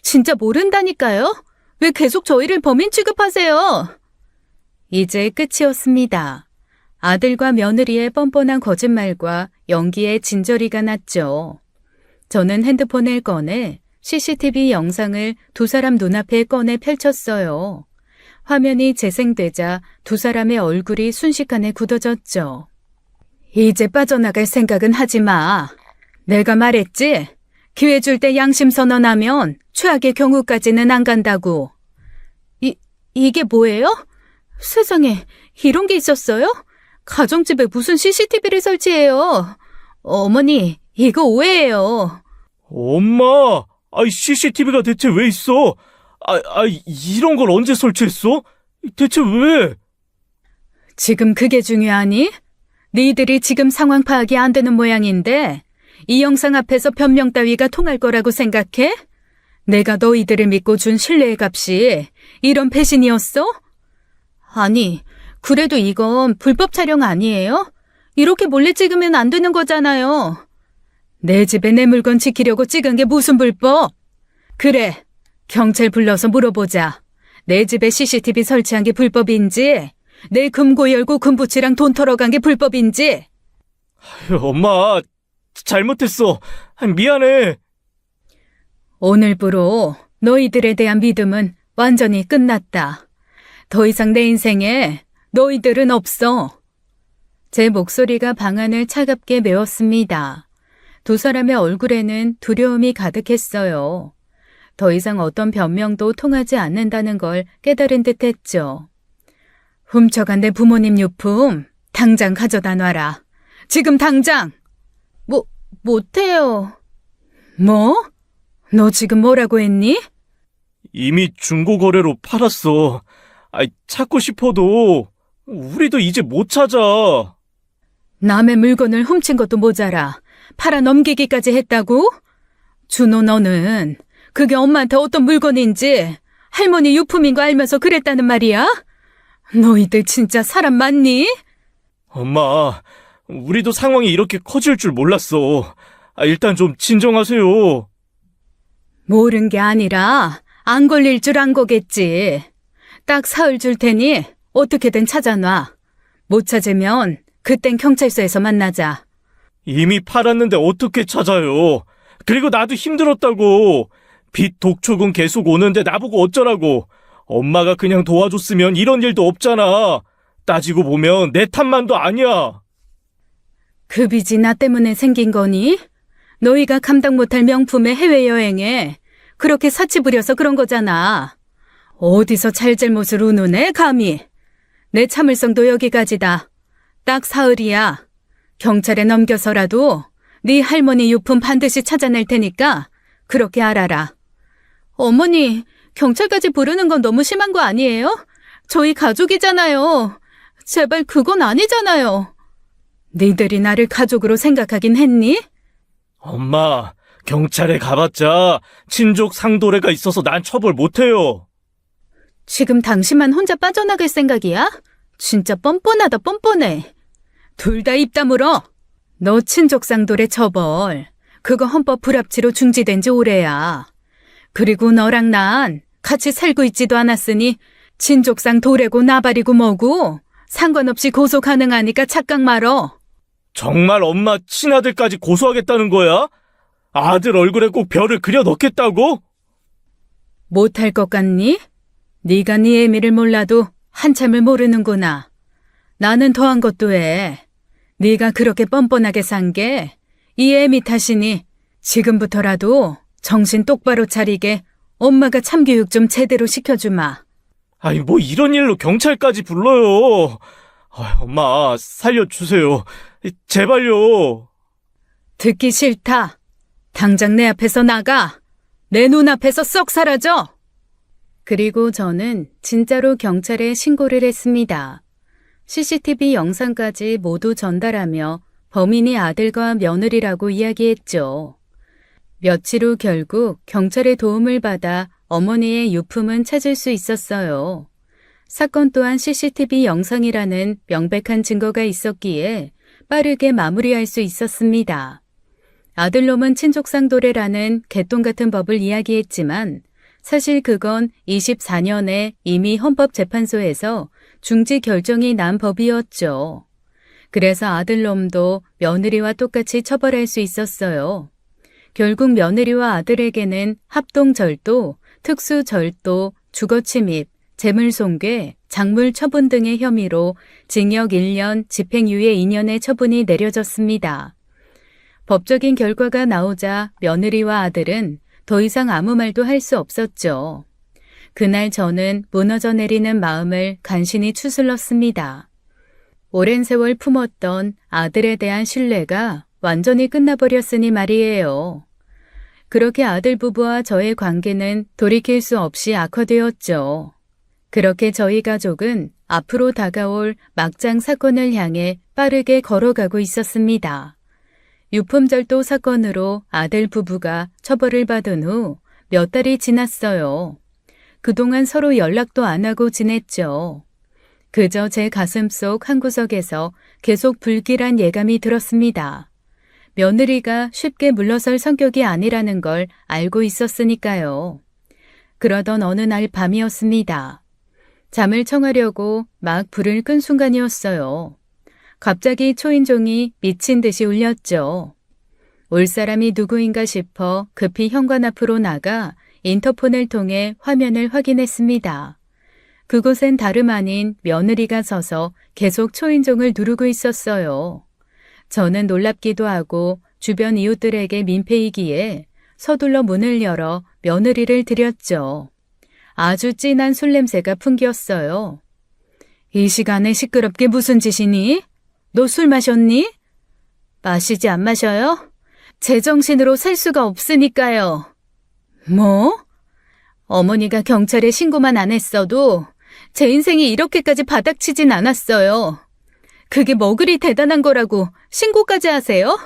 진짜 모른다니까요? 왜 계속 저희를 범인 취급하세요? 이제 끝이었습니다. 아들과 며느리의 뻔뻔한 거짓말과 연기에 진저리가 났죠. 저는 핸드폰을 꺼내 CCTV 영상을 두 사람 눈앞에 꺼내 펼쳤어요. 화면이 재생되자 두 사람의 얼굴이 순식간에 굳어졌죠. 이제 빠져나갈 생각은 하지 마. 내가 말했지? 기회 줄 때 양심 선언하면 최악의 경우까지는 안 간다고. 이게 뭐예요? 세상에, 이런 게 있었어요? 가정집에 무슨 CCTV를 설치해요? 어머니, 이거 오해예요. 엄마! 아이, CCTV가 대체 왜 있어? 이런 걸 언제 설치했어? 대체 왜? 지금 그게 중요하니? 니들이 지금 상황 파악이 안 되는 모양인데 이 영상 앞에서 변명 따위가 통할 거라고 생각해? 내가 너희들을 믿고 준 신뢰의 값이 이런 배신이었어? 아니, 그래도 이건 불법 촬영 아니에요? 이렇게 몰래 찍으면 안 되는 거잖아요. 내 집에 내 물건 지키려고 찍은 게 무슨 불법? 그래, 경찰 불러서 물어보자. 내 집에 CCTV 설치한 게 불법인지, 내 금고 열고 금붙이랑 돈 털어간 게 불법인지. 엄마, 잘못했어. 미안해. 오늘부로 너희들에 대한 믿음은 완전히 끝났다. 더 이상 내 인생에 너희들은 없어. 제 목소리가 방안을 차갑게 메웠습니다. 두 사람의 얼굴에는 두려움이 가득했어요. 더 이상 어떤 변명도 통하지 않는다는 걸 깨달은 듯했죠. 훔쳐간 내 부모님 유품 당장 가져다 놔라. 지금 당장! 못해요. 뭐? 너 지금 뭐라고 했니? 이미 중고거래로 팔았어. 찾고 싶어도 우리도 이제 못 찾아. 남의 물건을 훔친 것도 모자라 팔아 넘기기까지 했다고? 준호, 너는 그게 엄마한테 어떤 물건인지 할머니 유품인 거 알면서 그랬다는 말이야? 너희들 진짜 사람 맞니? 엄마, 우리도 상황이 이렇게 커질 줄 몰랐어. 일단 좀 진정하세요. 모른 게 아니라 안 걸릴 줄 안 거겠지. 딱 사흘 줄 테니 어떻게든 찾아놔. 못 찾으면 그땐 경찰서에서 만나자. 이미 팔았는데 어떻게 찾아요? 그리고 나도 힘들었다고. 빚 독촉은 계속 오는데 나보고 어쩌라고. 엄마가 그냥 도와줬으면 이런 일도 없잖아. 따지고 보면 내 탓만도 아니야. 그 빚이 나 때문에 생긴 거니? 너희가 감당 못할 명품의 해외여행에 그렇게 사치 부려서 그런 거잖아. 어디서 잘잘못을 운운해, 감히. 내 참을성도 여기까지다. 딱 사흘이야. 경찰에 넘겨서라도 네 할머니 유품 반드시 찾아낼 테니까 그렇게 알아라. 어머니, 경찰까지 부르는 건 너무 심한 거 아니에요? 저희 가족이잖아요. 제발 그건 아니잖아요. 니들이 나를 가족으로 생각하긴 했니? 엄마, 경찰에 가봤자 친족 상도례가 있어서 난 처벌 못해요. 지금 당신만 혼자 빠져나갈 생각이야? 진짜 뻔뻔하다 뻔뻔해. 둘 다 입 다물어. 너 친족상도례 처벌. 그거 헌법 불합치로 중지된 지 오래야. 그리고 너랑 난 같이 살고 있지도 않았으니 친족상 도래고 나발이고 뭐고 상관없이 고소 가능하니까 착각 말어. 정말 엄마 친아들까지 고소하겠다는 거야? 아들 얼굴에 꼭 별을 그려 넣겠다고? 못할 것 같니? 네가 네 애미를 몰라도 한참을 모르는구나. 나는 더한 것도 해. 네가 그렇게 뻔뻔하게 산 게 이 애미 탓이니 지금부터라도 정신 똑바로 차리게 엄마가 참교육 좀 제대로 시켜주마. 아니, 뭐 이런 일로 경찰까지 불러요. 엄마, 살려주세요. 제발요. 듣기 싫다. 당장 내 앞에서 나가. 내 눈앞에서 썩 사라져. 그리고 저는 진짜로 경찰에 신고를 했습니다. CCTV 영상까지 모두 전달하며 범인이 아들과 며느리라고 이야기했죠. 며칠 후 결국 경찰의 도움을 받아 어머니의 유품은 찾을 수 있었어요. 사건 또한 CCTV 영상이라는 명백한 증거가 있었기에 빠르게 마무리할 수 있었습니다. 아들놈은 친족상도례라는 개똥 같은 법을 이야기했지만 사실 그건 24년에 이미 헌법재판소에서 중지 결정이 난 법이었죠. 그래서 아들놈도 며느리와 똑같이 처벌할 수 있었어요. 결국 며느리와 아들에게는 합동절도, 특수절도, 주거침입, 재물손괴, 작물처분 등의 혐의로 징역 1년, 집행유예 2년의 처분이 내려졌습니다. 법적인 결과가 나오자 며느리와 아들은 더 이상 아무 말도 할 수 없었죠. 그날 저는 무너져 내리는 마음을 간신히 추슬렀습니다. 오랜 세월 품었던 아들에 대한 신뢰가 완전히 끝나버렸으니 말이에요. 그렇게 아들 부부와 저의 관계는 돌이킬 수 없이 악화되었죠. 그렇게 저희 가족은 앞으로 다가올 막장 사건을 향해 빠르게 걸어가고 있었습니다. 유품절도 사건으로 아들 부부가 처벌을 받은 후 몇 달이 지났어요. 그동안 서로 연락도 안 하고 지냈죠. 그저 제 가슴속 한구석에서 계속 불길한 예감이 들었습니다. 며느리가 쉽게 물러설 성격이 아니라는 걸 알고 있었으니까요. 그러던 어느 날 밤이었습니다. 잠을 청하려고 막 불을 끈 순간이었어요. 갑자기 초인종이 미친 듯이 울렸죠. 올 사람이 누구인가 싶어 급히 현관 앞으로 나가 인터폰을 통해 화면을 확인했습니다. 그곳엔 다름 아닌 며느리가 서서 계속 초인종을 누르고 있었어요. 저는 놀랍기도 하고 주변 이웃들에게 민폐이기에 서둘러 문을 열어 며느리를 드렸죠. 아주 진한 술 냄새가 풍겼어요. 이 시간에 시끄럽게 무슨 짓이니? 너 술 마셨니? 마시지 안 마셔요? 제정신으로 살 수가 없으니까요. 뭐? 어머니가 경찰에 신고만 안 했어도 제 인생이 이렇게까지 바닥치진 않았어요. 그게 뭐 그리 대단한 거라고 신고까지 하세요?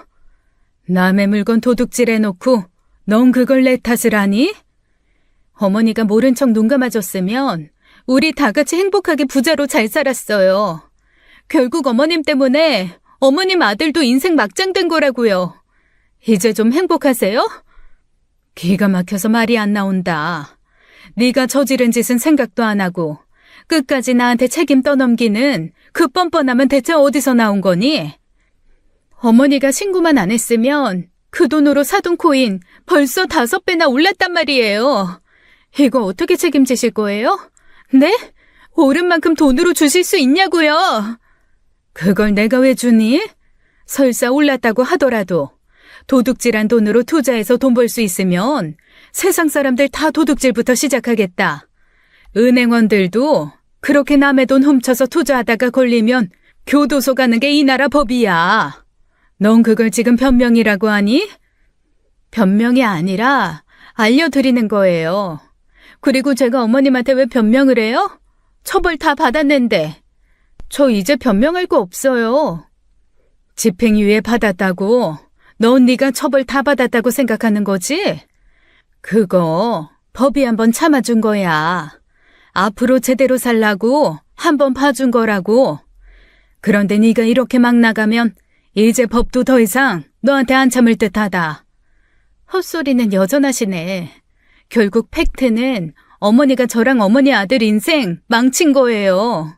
남의 물건 도둑질해놓고 넌 그걸 내 탓을 하니? 어머니가 모른 척 눈 감아줬으면 우리 다 같이 행복하게 부자로 잘 살았어요. 결국 어머님 때문에 어머님 아들도 인생 막장된 거라고요. 이제 좀 행복하세요? 기가 막혀서 말이 안 나온다. 네가 저지른 짓은 생각도 안 하고 끝까지 나한테 책임 떠넘기는 그 뻔뻔함은 대체 어디서 나온 거니? 어머니가 신고만 안 했으면 그 돈으로 사둔 코인 벌써 5배나 올랐단 말이에요. 이거 어떻게 책임지실 거예요? 네? 오른 만큼 돈으로 주실 수 있냐고요? 그걸 내가 왜 주니? 설사 올랐다고 하더라도 도둑질한 돈으로 투자해서 돈 벌 수 있으면 세상 사람들 다 도둑질부터 시작하겠다. 은행원들도 그렇게 남의 돈 훔쳐서 투자하다가 걸리면 교도소 가는 게 이 나라 법이야. 넌 그걸 지금 변명이라고 하니? 변명이 아니라 알려드리는 거예요. 그리고 제가 어머님한테 왜 변명을 해요? 처벌 다 받았는데. 저 이제 변명할 거 없어요. 집행유예 받았다고? 넌 네가 처벌 다 받았다고 생각하는 거지? 그거 법이 한번 참아준 거야. 앞으로 제대로 살라고 한번 봐준 거라고. 그런데 네가 이렇게 막 나가면 이제 법도 더 이상 너한테 안 참을 듯하다. 헛소리는 여전하시네. 결국 팩트는 어머니가 저랑 어머니 아들 인생 망친 거예요.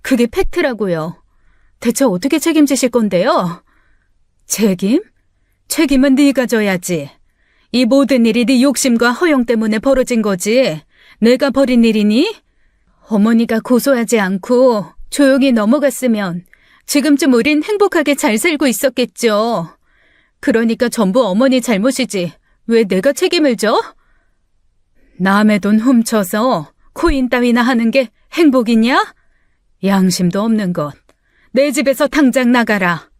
그게 팩트라고요. 대체 어떻게 책임지실 건데요? 책임? 책임은 네가 져야지. 이 모든 일이 네 욕심과 허영 때문에 벌어진 거지. 내가 벌인 일이니? 어머니가 고소하지 않고 조용히 넘어갔으면 지금쯤 우린 행복하게 잘 살고 있었겠죠. 그러니까 전부 어머니 잘못이지. 왜 내가 책임을 져? 남의 돈 훔쳐서 코인 따위나 하는 게 행복이냐? 양심도 없는 것. 내 집에서 당장 나가라.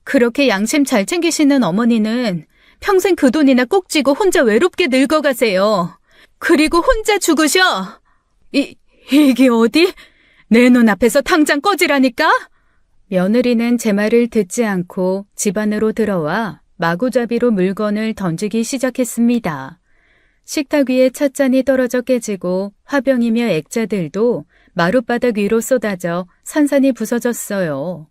그렇게 양심 잘 챙기시는 어머니는 평생 그 돈이나 꼭 쥐고 혼자 외롭게 늙어가세요. 그리고 혼자 죽으셔. 이게 어디? 내 눈앞에서 당장 꺼지라니까? 며느리는 제 말을 듣지 않고 집 안으로 들어와 마구잡이로 물건을 던지기 시작했습니다. 식탁 위에 찻잔이 떨어져 깨지고 화병이며 액자들도 마룻바닥 위로 쏟아져 산산이 부서졌어요.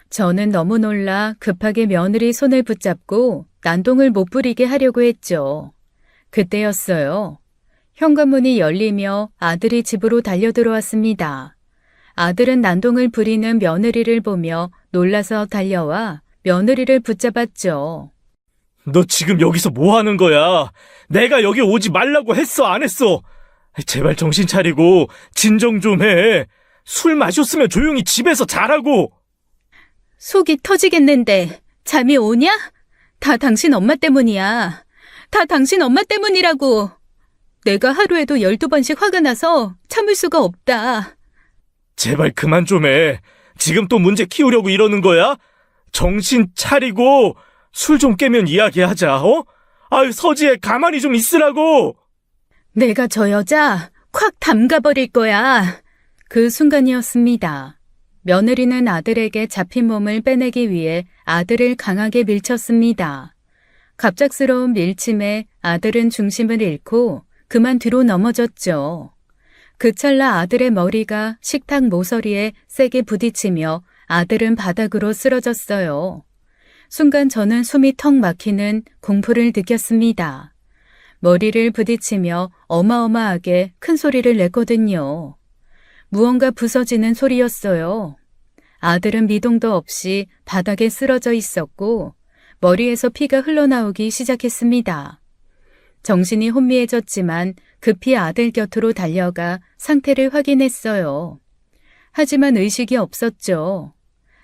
저는 너무 놀라 급하게 며느리 손을 붙잡고 난동을 못 부리게 하려고 했죠. 그때였어요. 현관문이 열리며 아들이 집으로 달려들어왔습니다. 아들은 난동을 부리는 며느리를 보며 놀라서 달려와 며느리를 붙잡았죠. 너 지금 여기서 뭐 하는 거야? 내가 여기 오지 말라고 했어, 안 했어? 제발 정신 차리고 진정 좀 해. 술 마셨으면 조용히 집에서 자라고. 속이 터지겠는데 잠이 오냐? 다 당신 엄마 때문이야. 다 당신 엄마 때문이라고. 내가 하루에도 12번씩 화가 나서 참을 수가 없다. 제발 그만 좀 해. 지금 또 문제 키우려고 이러는 거야? 정신 차리고 술 좀 깨면 이야기하자, 어? 아유, 서지혜 가만히 좀 있으라고. 내가 저 여자 콱 담가버릴 거야. 그 순간이었습니다. 며느리는 아들에게 잡힌 몸을 빼내기 위해 아들을 강하게 밀쳤습니다. 갑작스러운 밀침에 아들은 중심을 잃고 그만 뒤로 넘어졌죠. 그 찰나 아들의 머리가 식탁 모서리에 세게 부딪히며 아들은 바닥으로 쓰러졌어요. 순간 저는 숨이 턱 막히는 공포를 느꼈습니다. 머리를 부딪히며 어마어마하게 큰 소리를 냈거든요. 무언가 부서지는 소리였어요. 아들은 미동도 없이 바닥에 쓰러져 있었고 머리에서 피가 흘러나오기 시작했습니다. 정신이 혼미해졌지만 급히 아들 곁으로 달려가 상태를 확인했어요. 하지만 의식이 없었죠.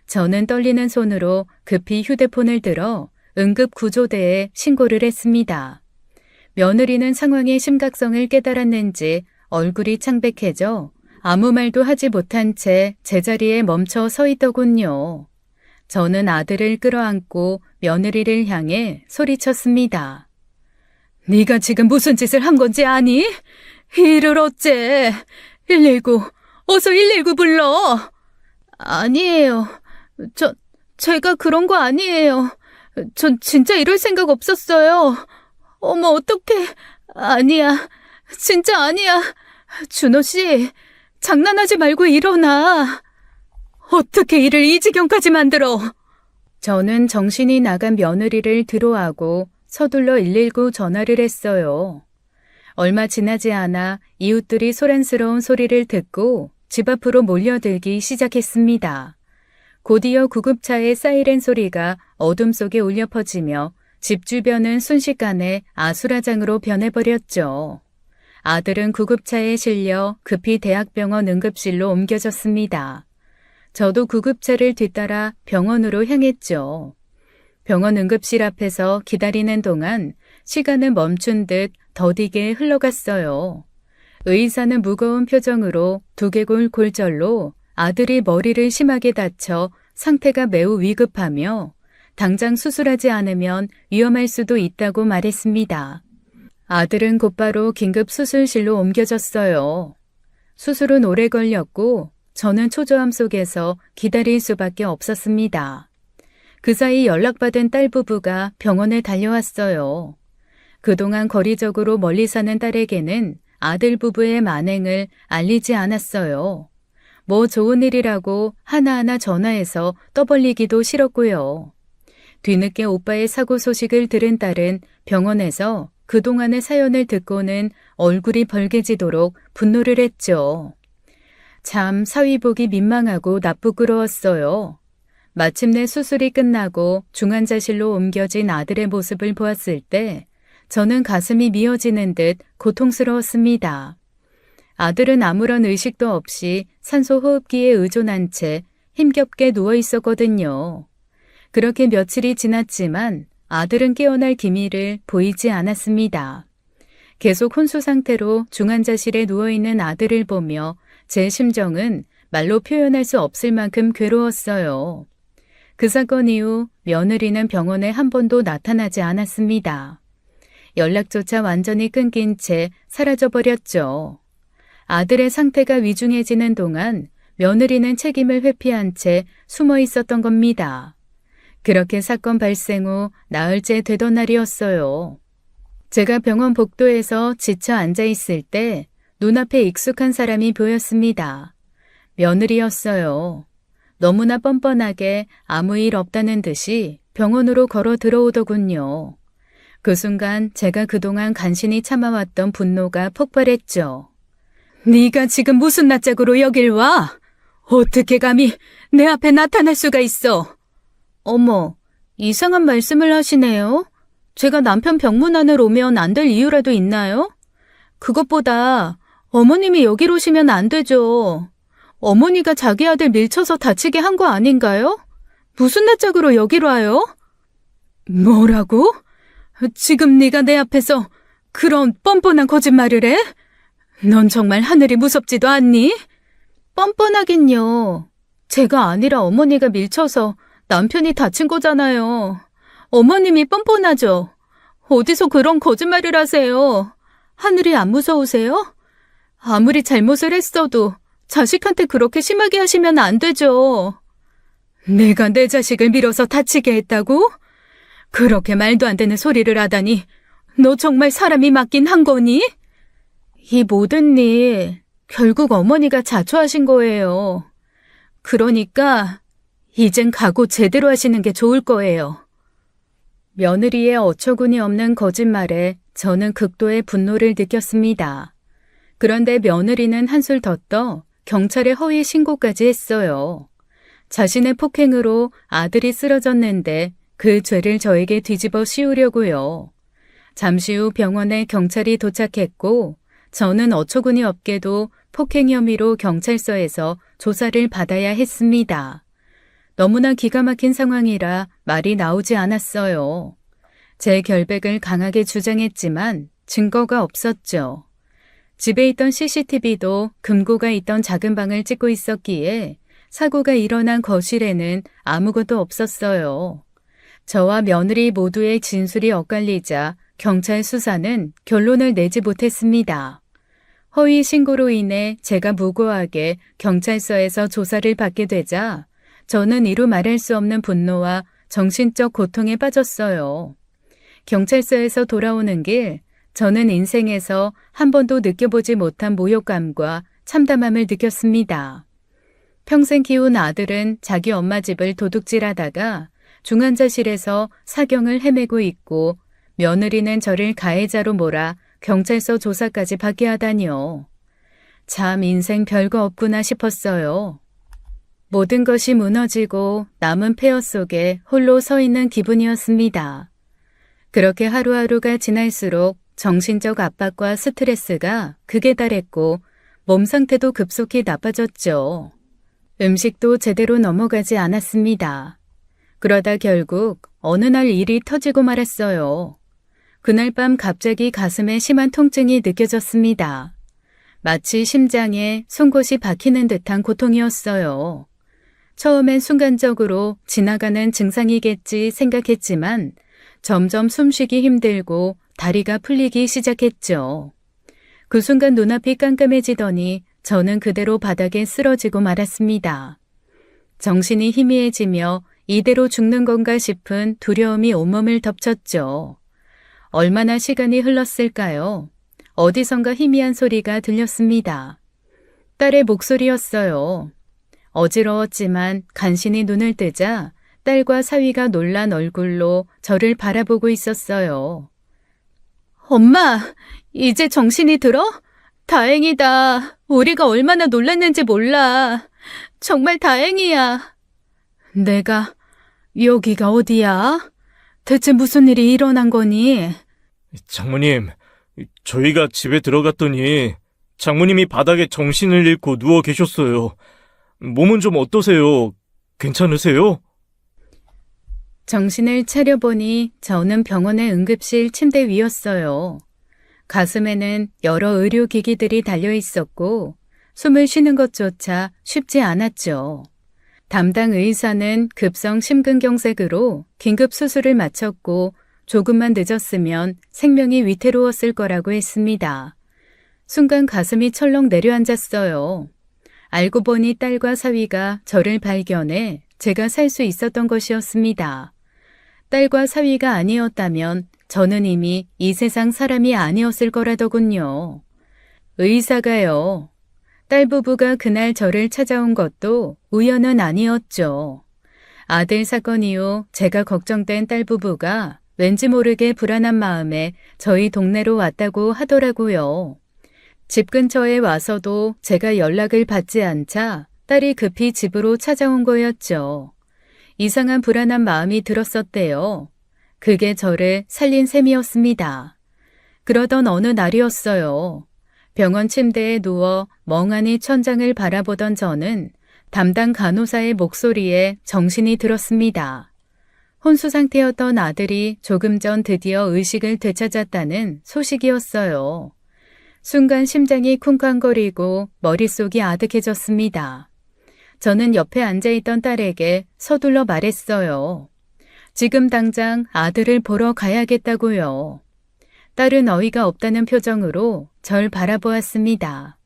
저는 떨리는 손으로 급히 휴대폰을 들어 응급구조대에 신고를 했습니다. 며느리는 상황의 심각성을 깨달았는지 얼굴이 창백해져 아무 말도 하지 못한 채 제자리에 멈춰 서 있더군요. 저는 아들을 끌어안고 며느리를 향해 소리쳤습니다. 네가 지금 무슨 짓을 한 건지 아니? 이를 어째? 119, 어서 119 불러. 아니에요. 제가 그런 거 아니에요. 전 진짜 이럴 생각 없었어요. 어머, 어떡해. 아니야. 진짜 아니야. 준호 씨, 장난하지 말고 일어나. 어떻게 일을 이 지경까지 만들어? 저는 정신이 나간 며느리를 들어하고 서둘러 119 전화를 했어요. 얼마 지나지 않아 이웃들이 소란스러운 소리를 듣고 집 앞으로 몰려들기 시작했습니다. 곧이어 구급차의 사이렌 소리가 어둠 속에 울려 퍼지며 집 주변은 순식간에 아수라장으로 변해버렸죠. 아들은 구급차에 실려 급히 대학병원 응급실로 옮겨졌습니다. 저도 구급차를 뒤따라 병원으로 향했죠. 병원 응급실 앞에서 기다리는 동안 시간은 멈춘 듯 더디게 흘러갔어요. 의사는 무거운 표정으로 두개골 골절로 아들이 머리를 심하게 다쳐 상태가 매우 위급하며 당장 수술하지 않으면 위험할 수도 있다고 말했습니다. 아들은 곧바로 긴급 수술실로 옮겨졌어요. 수술은 오래 걸렸고 저는 초조함 속에서 기다릴 수밖에 없었습니다. 그 사이 연락받은 딸 부부가 병원에 달려왔어요. 그동안 거리적으로 멀리 사는 딸에게는 아들 부부의 만행을 알리지 않았어요. 뭐 좋은 일이라고 하나하나 전화해서 떠벌리기도 싫었고요. 뒤늦게 오빠의 사고 소식을 들은 딸은 병원에서 그동안의 사연을 듣고는 얼굴이 벌개지도록 분노를 했죠. 참 사위보기 민망하고 나쁘끄러웠어요. 마침내 수술이 끝나고 중환자실로 옮겨진 아들의 모습을 보았을 때 저는 가슴이 미어지는 듯 고통스러웠습니다. 아들은 아무런 의식도 없이 산소 호흡기에 의존한 채 힘겹게 누워 있었거든요. 그렇게 며칠이 지났지만 아들은 깨어날 기미를 보이지 않았습니다. 계속 혼수 상태로 중환자실에 누워있는 아들을 보며 제 심정은 말로 표현할 수 없을 만큼 괴로웠어요. 그 사건 이후 며느리는 병원에 한 번도 나타나지 않았습니다. 연락조차 완전히 끊긴 채 사라져버렸죠. 아들의 상태가 위중해지는 동안 며느리는 책임을 회피한 채 숨어 있었던 겁니다. 그렇게 사건 발생 후 나흘째 되던 날이었어요. 제가 병원 복도에서 지쳐 앉아 있을 때 눈앞에 익숙한 사람이 보였습니다. 며느리였어요. 너무나 뻔뻔하게 아무 일 없다는 듯이 병원으로 걸어 들어오더군요. 그 순간 제가 그동안 간신히 참아왔던 분노가 폭발했죠. 네가 지금 무슨 낯짝으로 여길 와? 어떻게 감히 내 앞에 나타날 수가 있어? 어머, 이상한 말씀을 하시네요. 제가 남편 병문안을 오면 안 될 이유라도 있나요? 그것보다 어머님이 여기로 오시면 안 되죠. 어머니가 자기 아들 밀쳐서 다치게 한 거 아닌가요? 무슨 낯짝으로 여기로 와요? 뭐라고? 지금 네가 내 앞에서 그런 뻔뻔한 거짓말을 해? 넌 정말 하늘이 무섭지도 않니? 뻔뻔하긴요. 제가 아니라 어머니가 밀쳐서 남편이 다친 거잖아요. 어머님이 뻔뻔하죠. 어디서 그런 거짓말을 하세요? 하늘이 안 무서우세요? 아무리 잘못을 했어도 자식한테 그렇게 심하게 하시면 안 되죠. 내가 내 자식을 밀어서 다치게 했다고? 그렇게 말도 안 되는 소리를 하다니 너 정말 사람이 맞긴 한 거니? 이 모든 일 결국 어머니가 자초하신 거예요. 그러니까 이젠 각오 제대로 하시는 게 좋을 거예요. 며느리의 어처구니 없는 거짓말에 저는 극도의 분노를 느꼈습니다. 그런데 며느리는 한술 더 떠 경찰에 허위 신고까지 했어요. 자신의 폭행으로 아들이 쓰러졌는데 그 죄를 저에게 뒤집어 씌우려고요. 잠시 후 병원에 경찰이 도착했고 저는 어처구니 없게도 폭행 혐의로 경찰서에서 조사를 받아야 했습니다. 너무나 기가 막힌 상황이라 말이 나오지 않았어요. 제 결백을 강하게 주장했지만 증거가 없었죠. 집에 있던 CCTV도 금고가 있던 작은 방을 찍고 있었기에 사고가 일어난 거실에는 아무것도 없었어요. 저와 며느리 모두의 진술이 엇갈리자 경찰 수사는 결론을 내지 못했습니다. 허위 신고로 인해 제가 무고하게 경찰서에서 조사를 받게 되자 저는 이루 말할 수 없는 분노와 정신적 고통에 빠졌어요. 경찰서에서 돌아오는 길, 저는 인생에서 한 번도 느껴보지 못한 모욕감과 참담함을 느꼈습니다. 평생 키운 아들은 자기 엄마 집을 도둑질하다가 중환자실에서 사경을 헤매고 있고 며느리는 저를 가해자로 몰아 경찰서 조사까지 받게 하다니요. 참 인생 별거 없구나 싶었어요. 모든 것이 무너지고 남은 폐허 속에 홀로 서 있는 기분이었습니다. 그렇게 하루하루가 지날수록 정신적 압박과 스트레스가 극에 달했고 몸 상태도 급속히 나빠졌죠. 음식도 제대로 넘어가지 않았습니다. 그러다 결국 어느 날 일이 터지고 말았어요. 그날 밤 갑자기 가슴에 심한 통증이 느껴졌습니다. 마치 심장에 송곳이 박히는 듯한 고통이었어요. 처음엔 순간적으로 지나가는 증상이겠지 생각했지만 점점 숨쉬기 힘들고 다리가 풀리기 시작했죠. 그 순간 눈앞이 깜깜해지더니 저는 그대로 바닥에 쓰러지고 말았습니다. 정신이 희미해지며 이대로 죽는 건가 싶은 두려움이 온몸을 덮쳤죠. 얼마나 시간이 흘렀을까요? 어디선가 희미한 소리가 들렸습니다. 딸의 목소리였어요. 어지러웠지만 간신히 눈을 뜨자 딸과 사위가 놀란 얼굴로 저를 바라보고 있었어요. 엄마, 이제 정신이 들어? 다행이다. 우리가 얼마나 놀랐는지 몰라. 정말 다행이야. 내가 여기가 어디야? 대체 무슨 일이 일어난 거니? 장모님, 저희가 집에 들어갔더니 장모님이 바닥에 정신을 잃고 누워 계셨어요. 몸은 좀 어떠세요? 괜찮으세요? 정신을 차려보니 저는 병원의 응급실 침대 위였어요. 가슴에는 여러 의료기기들이 달려 있었고 숨을 쉬는 것조차 쉽지 않았죠. 담당 의사는 급성 심근경색으로 긴급 수술을 마쳤고 조금만 늦었으면 생명이 위태로웠을 거라고 했습니다. 순간 가슴이 철렁 내려앉았어요. 알고 보니 딸과 사위가 저를 발견해 제가 살 수 있었던 것이었습니다. 딸과 사위가 아니었다면 저는 이미 이 세상 사람이 아니었을 거라더군요. 의사가요. 딸 부부가 그날 저를 찾아온 것도 우연은 아니었죠. 아들 사건 이후 제가 걱정된 딸 부부가 왠지 모르게 불안한 마음에 저희 동네로 왔다고 하더라고요. 집 근처에 와서도 제가 연락을 받지 않자 딸이 급히 집으로 찾아온 거였죠. 이상한 불안한 마음이 들었었대요. 그게 저를 살린 셈이었습니다. 그러던 어느 날이었어요. 병원 침대에 누워 멍하니 천장을 바라보던 저는 담당 간호사의 목소리에 정신이 들었습니다. 혼수 상태였던 아들이 조금 전 드디어 의식을 되찾았다는 소식이었어요. 순간 심장이 쿵쾅거리고 머릿속이 아득해졌습니다. 저는 옆에 앉아있던 딸에게 서둘러 말했어요. 지금 당장 아들을 보러 가야겠다고요. 딸은 어이가 없다는 표정으로 절 바라보았습니다.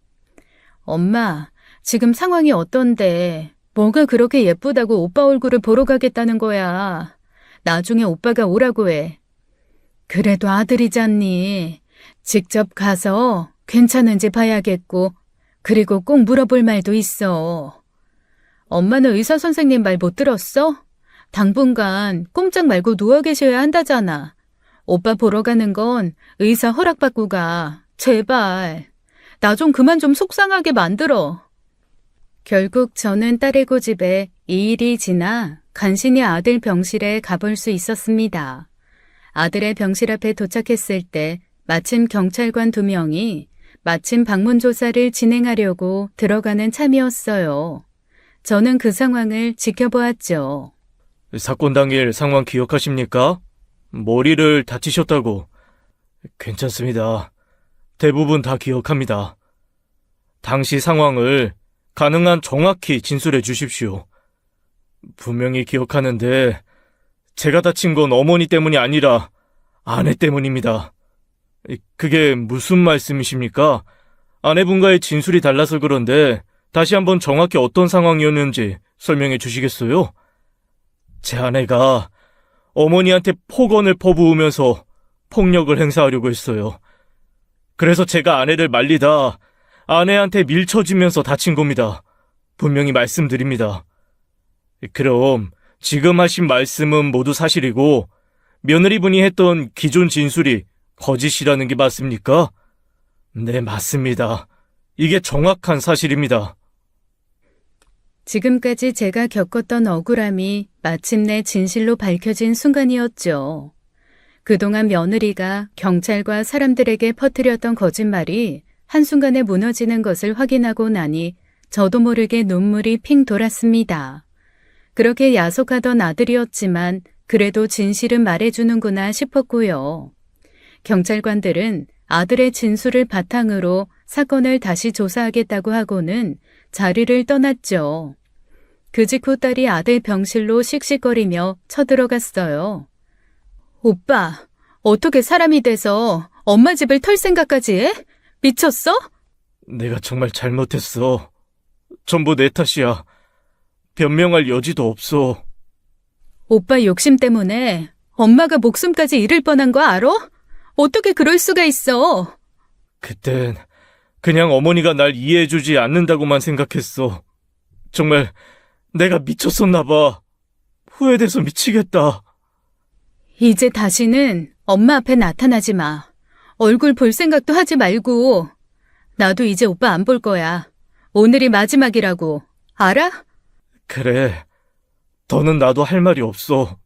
엄마, 지금 상황이 어떤데? 뭐가 그렇게 예쁘다고 오빠 얼굴을 보러 가겠다는 거야. 나중에 오빠가 오라고 해. 그래도 아들이잖니. 직접 가서 괜찮은지 봐야겠고, 그리고 꼭 물어볼 말도 있어. 엄마는 의사 선생님 말 못 들었어? 당분간 꼼짝 말고 누워 계셔야 한다잖아. 오빠 보러 가는 건 의사 허락받고 가. 제발. 나 좀 그만 좀 속상하게 만들어. 결국 저는 딸의 고집에 2일이 지나 간신히 아들 병실에 가볼 수 있었습니다. 아들의 병실 앞에 도착했을 때 마침 경찰관 2명이 마침 방문 조사를 진행하려고 들어가는 참이었어요. 저는 그 상황을 지켜보았죠. 사건 당일 상황 기억하십니까? 머리를 다치셨다고. 괜찮습니다. 대부분 다 기억합니다. 당시 상황을 가능한 정확히 진술해 주십시오. 분명히 기억하는데 제가 다친 건 어머니 때문이 아니라 아내 때문입니다. 그게 무슨 말씀이십니까? 아내분과의 진술이 달라서 그런데 다시 한번 정확히 어떤 상황이었는지 설명해 주시겠어요? 제 아내가 어머니한테 폭언을 퍼부으면서 폭력을 행사하려고 했어요. 그래서 제가 아내를 말리다 아내한테 밀쳐지면서 다친 겁니다. 분명히 말씀드립니다. 그럼 지금 하신 말씀은 모두 사실이고 며느리분이 했던 기존 진술이 거짓이라는 게 맞습니까? 네, 맞습니다. 이게 정확한 사실입니다. 지금까지 제가 겪었던 억울함이 마침내 진실로 밝혀진 순간이었죠. 그동안 며느리가 경찰과 사람들에게 퍼뜨렸던 거짓말이 한순간에 무너지는 것을 확인하고 나니 저도 모르게 눈물이 핑 돌았습니다. 그렇게 야속하던 아들이었지만 그래도 진실은 말해주는구나 싶었고요. 경찰관들은 아들의 진술을 바탕으로 사건을 다시 조사하겠다고 하고는 자리를 떠났죠. 그 직후 딸이 아들 병실로 씩씩거리며 쳐들어갔어요. 오빠, 어떻게 사람이 돼서 엄마 집을 털 생각까지 해? 미쳤어? 내가 정말 잘못했어. 전부 내 탓이야. 변명할 여지도 없어. 오빠 욕심 때문에 엄마가 목숨까지 잃을 뻔한 거 알아? 어떻게 그럴 수가 있어? 그땐 그냥 어머니가 날 이해해주지 않는다고만 생각했어. 정말 내가 미쳤었나 봐. 후회돼서 미치겠다. 이제 다시는 엄마 앞에 나타나지 마. 얼굴 볼 생각도 하지 말고. 나도 이제 오빠 안 볼 거야. 오늘이 마지막이라고. 알아? 그래. 더는 나도 할 말이 없어.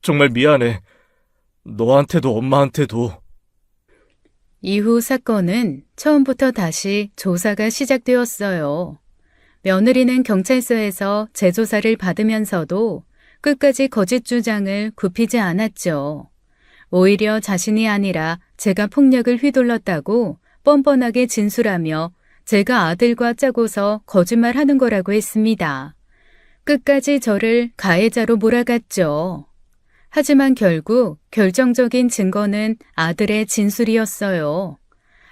정말 미안해. 너한테도 엄마한테도. 이후 사건은 처음부터 다시 조사가 시작되었어요. 며느리는 경찰서에서 재조사를 받으면서도 끝까지 거짓 주장을 굽히지 않았죠. 오히려 자신이 아니라 제가 폭력을 휘둘렀다고 뻔뻔하게 진술하며 제가 아들과 짜고서 거짓말하는 거라고 했습니다. 끝까지 저를 가해자로 몰아갔죠. 하지만 결국 결정적인 증거는 아들의 진술이었어요.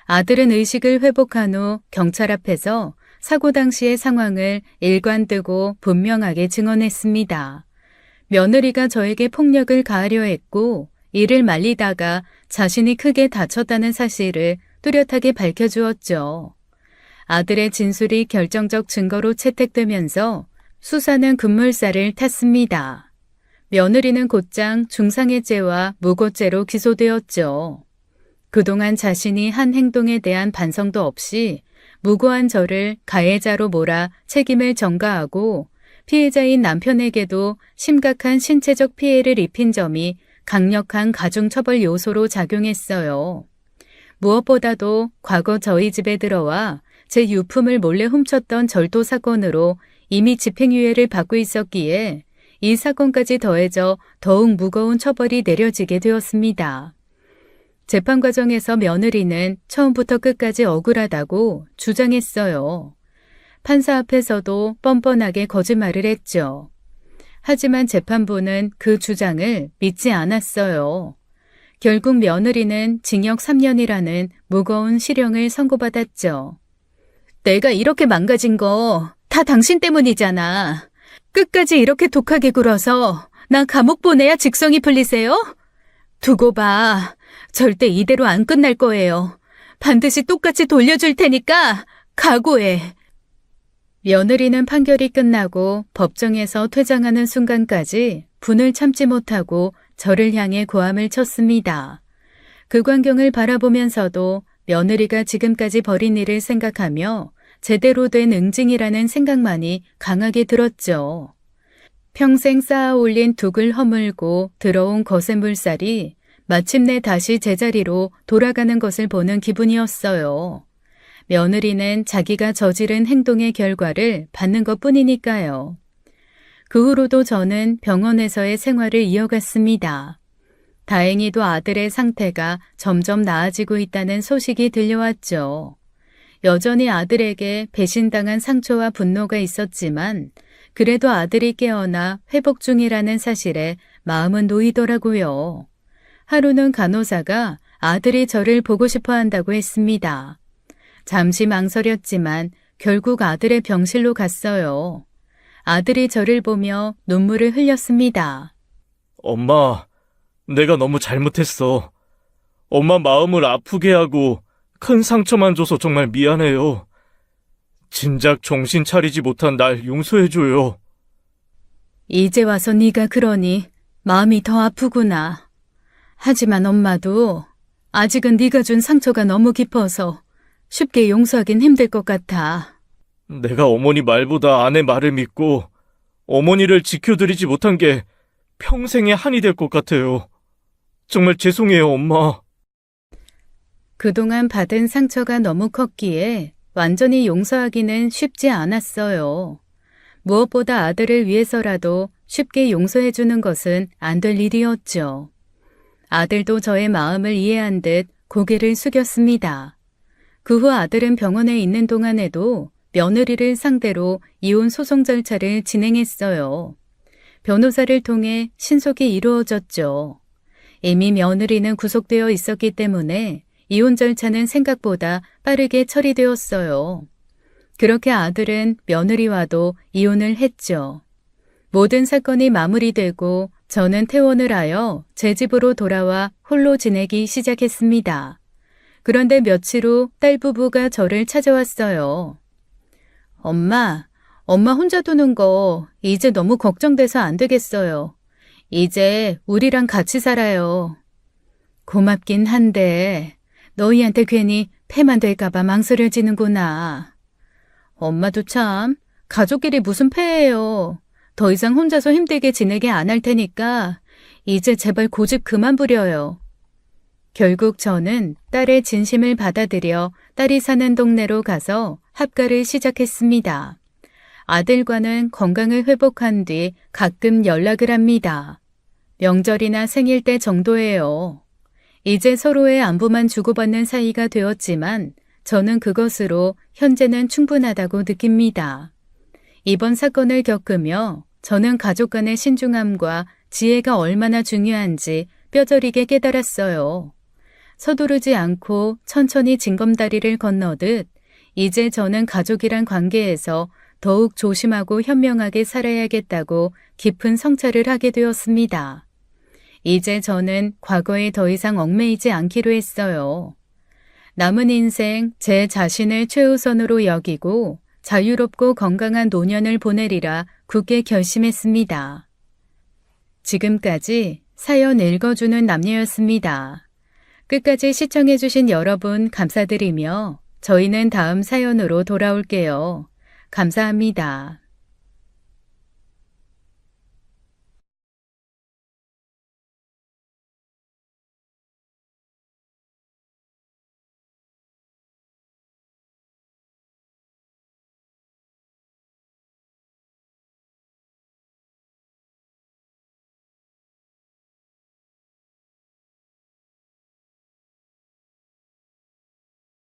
아들은 의식을 회복한 후 경찰 앞에서 사고 당시의 상황을 일관되고 분명하게 증언했습니다. 며느리가 저에게 폭력을 가하려 했고 이를 말리다가 자신이 크게 다쳤다는 사실을 뚜렷하게 밝혀주었죠. 아들의 진술이 결정적 증거로 채택되면서 수사는 급물살을 탔습니다. 며느리는 곧장 중상해죄와 무고죄로 기소되었죠. 그동안 자신이 한 행동에 대한 반성도 없이 무고한 저를 가해자로 몰아 책임을 전가하고 피해자인 남편에게도 심각한 신체적 피해를 입힌 점이 강력한 가중처벌 요소로 작용했어요. 무엇보다도 과거 저희 집에 들어와 제 유품을 몰래 훔쳤던 절도 사건으로 이미 집행유예를 받고 있었기에 이 사건까지 더해져 더욱 무거운 처벌이 내려지게 되었습니다. 재판 과정에서 며느리는 처음부터 끝까지 억울하다고 주장했어요. 판사 앞에서도 뻔뻔하게 거짓말을 했죠. 하지만 재판부는 그 주장을 믿지 않았어요. 결국 며느리는 징역 3년이라는 무거운 실형을 선고받았죠. 내가 이렇게 망가진 거 다 당신 때문이잖아. 끝까지 이렇게 독하게 굴어서 나 감옥 보내야 직성이 풀리세요? 두고 봐. 절대 이대로 안 끝날 거예요. 반드시 똑같이 돌려줄 테니까 각오해. 며느리는 판결이 끝나고 법정에서 퇴장하는 순간까지 분을 참지 못하고 저를 향해 고함을 쳤습니다. 그 광경을 바라보면서도 며느리가 지금까지 벌인 일을 생각하며 제대로 된 응징이라는 생각만이 강하게 들었죠. 평생 쌓아 올린 둑을 허물고 들어온 거센 물살이 마침내 다시 제자리로 돌아가는 것을 보는 기분이었어요. 며느리는 자기가 저지른 행동의 결과를 받는 것뿐이니까요. 그 후로도 저는 병원에서의 생활을 이어갔습니다. 다행히도 아들의 상태가 점점 나아지고 있다는 소식이 들려왔죠. 여전히 아들에게 배신당한 상처와 분노가 있었지만 그래도 아들이 깨어나 회복 중이라는 사실에 마음은 놓이더라고요. 하루는 간호사가 아들이 저를 보고 싶어 한다고 했습니다. 잠시 망설였지만 결국 아들의 병실로 갔어요. 아들이 저를 보며 눈물을 흘렸습니다. 엄마, 내가 너무 잘못했어. 엄마 마음을 아프게 하고 큰 상처만 줘서 정말 미안해요. 진작 정신 차리지 못한 날 용서해줘요. 이제 와서 네가 그러니 마음이 더 아프구나. 하지만 엄마도 아직은 네가 준 상처가 너무 깊어서 쉽게 용서하긴 힘들 것 같아. 내가 어머니 말보다 아내 말을 믿고 어머니를 지켜드리지 못한 게 평생의 한이 될 것 같아요. 정말 죄송해요, 엄마. 그동안 받은 상처가 너무 컸기에 완전히 용서하기는 쉽지 않았어요. 무엇보다 아들을 위해서라도 쉽게 용서해주는 것은 안 될 일이었죠. 아들도 저의 마음을 이해한 듯 고개를 숙였습니다. 그 후 아들은 병원에 있는 동안에도 며느리를 상대로 이혼 소송 절차를 진행했어요. 변호사를 통해 신속히 이루어졌죠. 이미 며느리는 구속되어 있었기 때문에 이혼 절차는 생각보다 빠르게 처리되었어요. 그렇게 아들은 며느리와도 이혼을 했죠. 모든 사건이 마무리되고 저는 퇴원을 하여 제 집으로 돌아와 홀로 지내기 시작했습니다. 그런데 며칠 후 딸 부부가 저를 찾아왔어요. 엄마 혼자 두는 거 이제 너무 걱정돼서 안 되겠어요. 이제 우리랑 같이 살아요. 고맙긴 한데 너희한테 괜히 폐만 될까봐 망설여지는구나. 엄마도 참 가족끼리 무슨 폐예요. 더 이상 혼자서 힘들게 지내게 안 할 테니까 이제 제발 고집 그만 부려요. 결국 저는 딸의 진심을 받아들여 딸이 사는 동네로 가서 합가를 시작했습니다. 아들과는 건강을 회복한 뒤 가끔 연락을 합니다. 명절이나 생일 때 정도예요. 이제 서로의 안부만 주고받는 사이가 되었지만 저는 그것으로 현재는 충분하다고 느낍니다. 이번 사건을 겪으며 저는 가족 간의 신중함과 지혜가 얼마나 중요한지 뼈저리게 깨달았어요. 서두르지 않고 천천히 징검다리를 건너듯 이제 저는 가족이란 관계에서 더욱 조심하고 현명하게 살아야겠다고 깊은 성찰을 하게 되었습니다. 이제 저는 과거에 더 이상 얽매이지 않기로 했어요. 남은 인생 제 자신을 최우선으로 여기고 자유롭고 건강한 노년을 보내리라 굳게 결심했습니다. 지금까지 사연 읽어주는 남녀였습니다. 끝까지 시청해주신 여러분 감사드리며 저희는 다음 사연으로 돌아올게요. 감사합니다.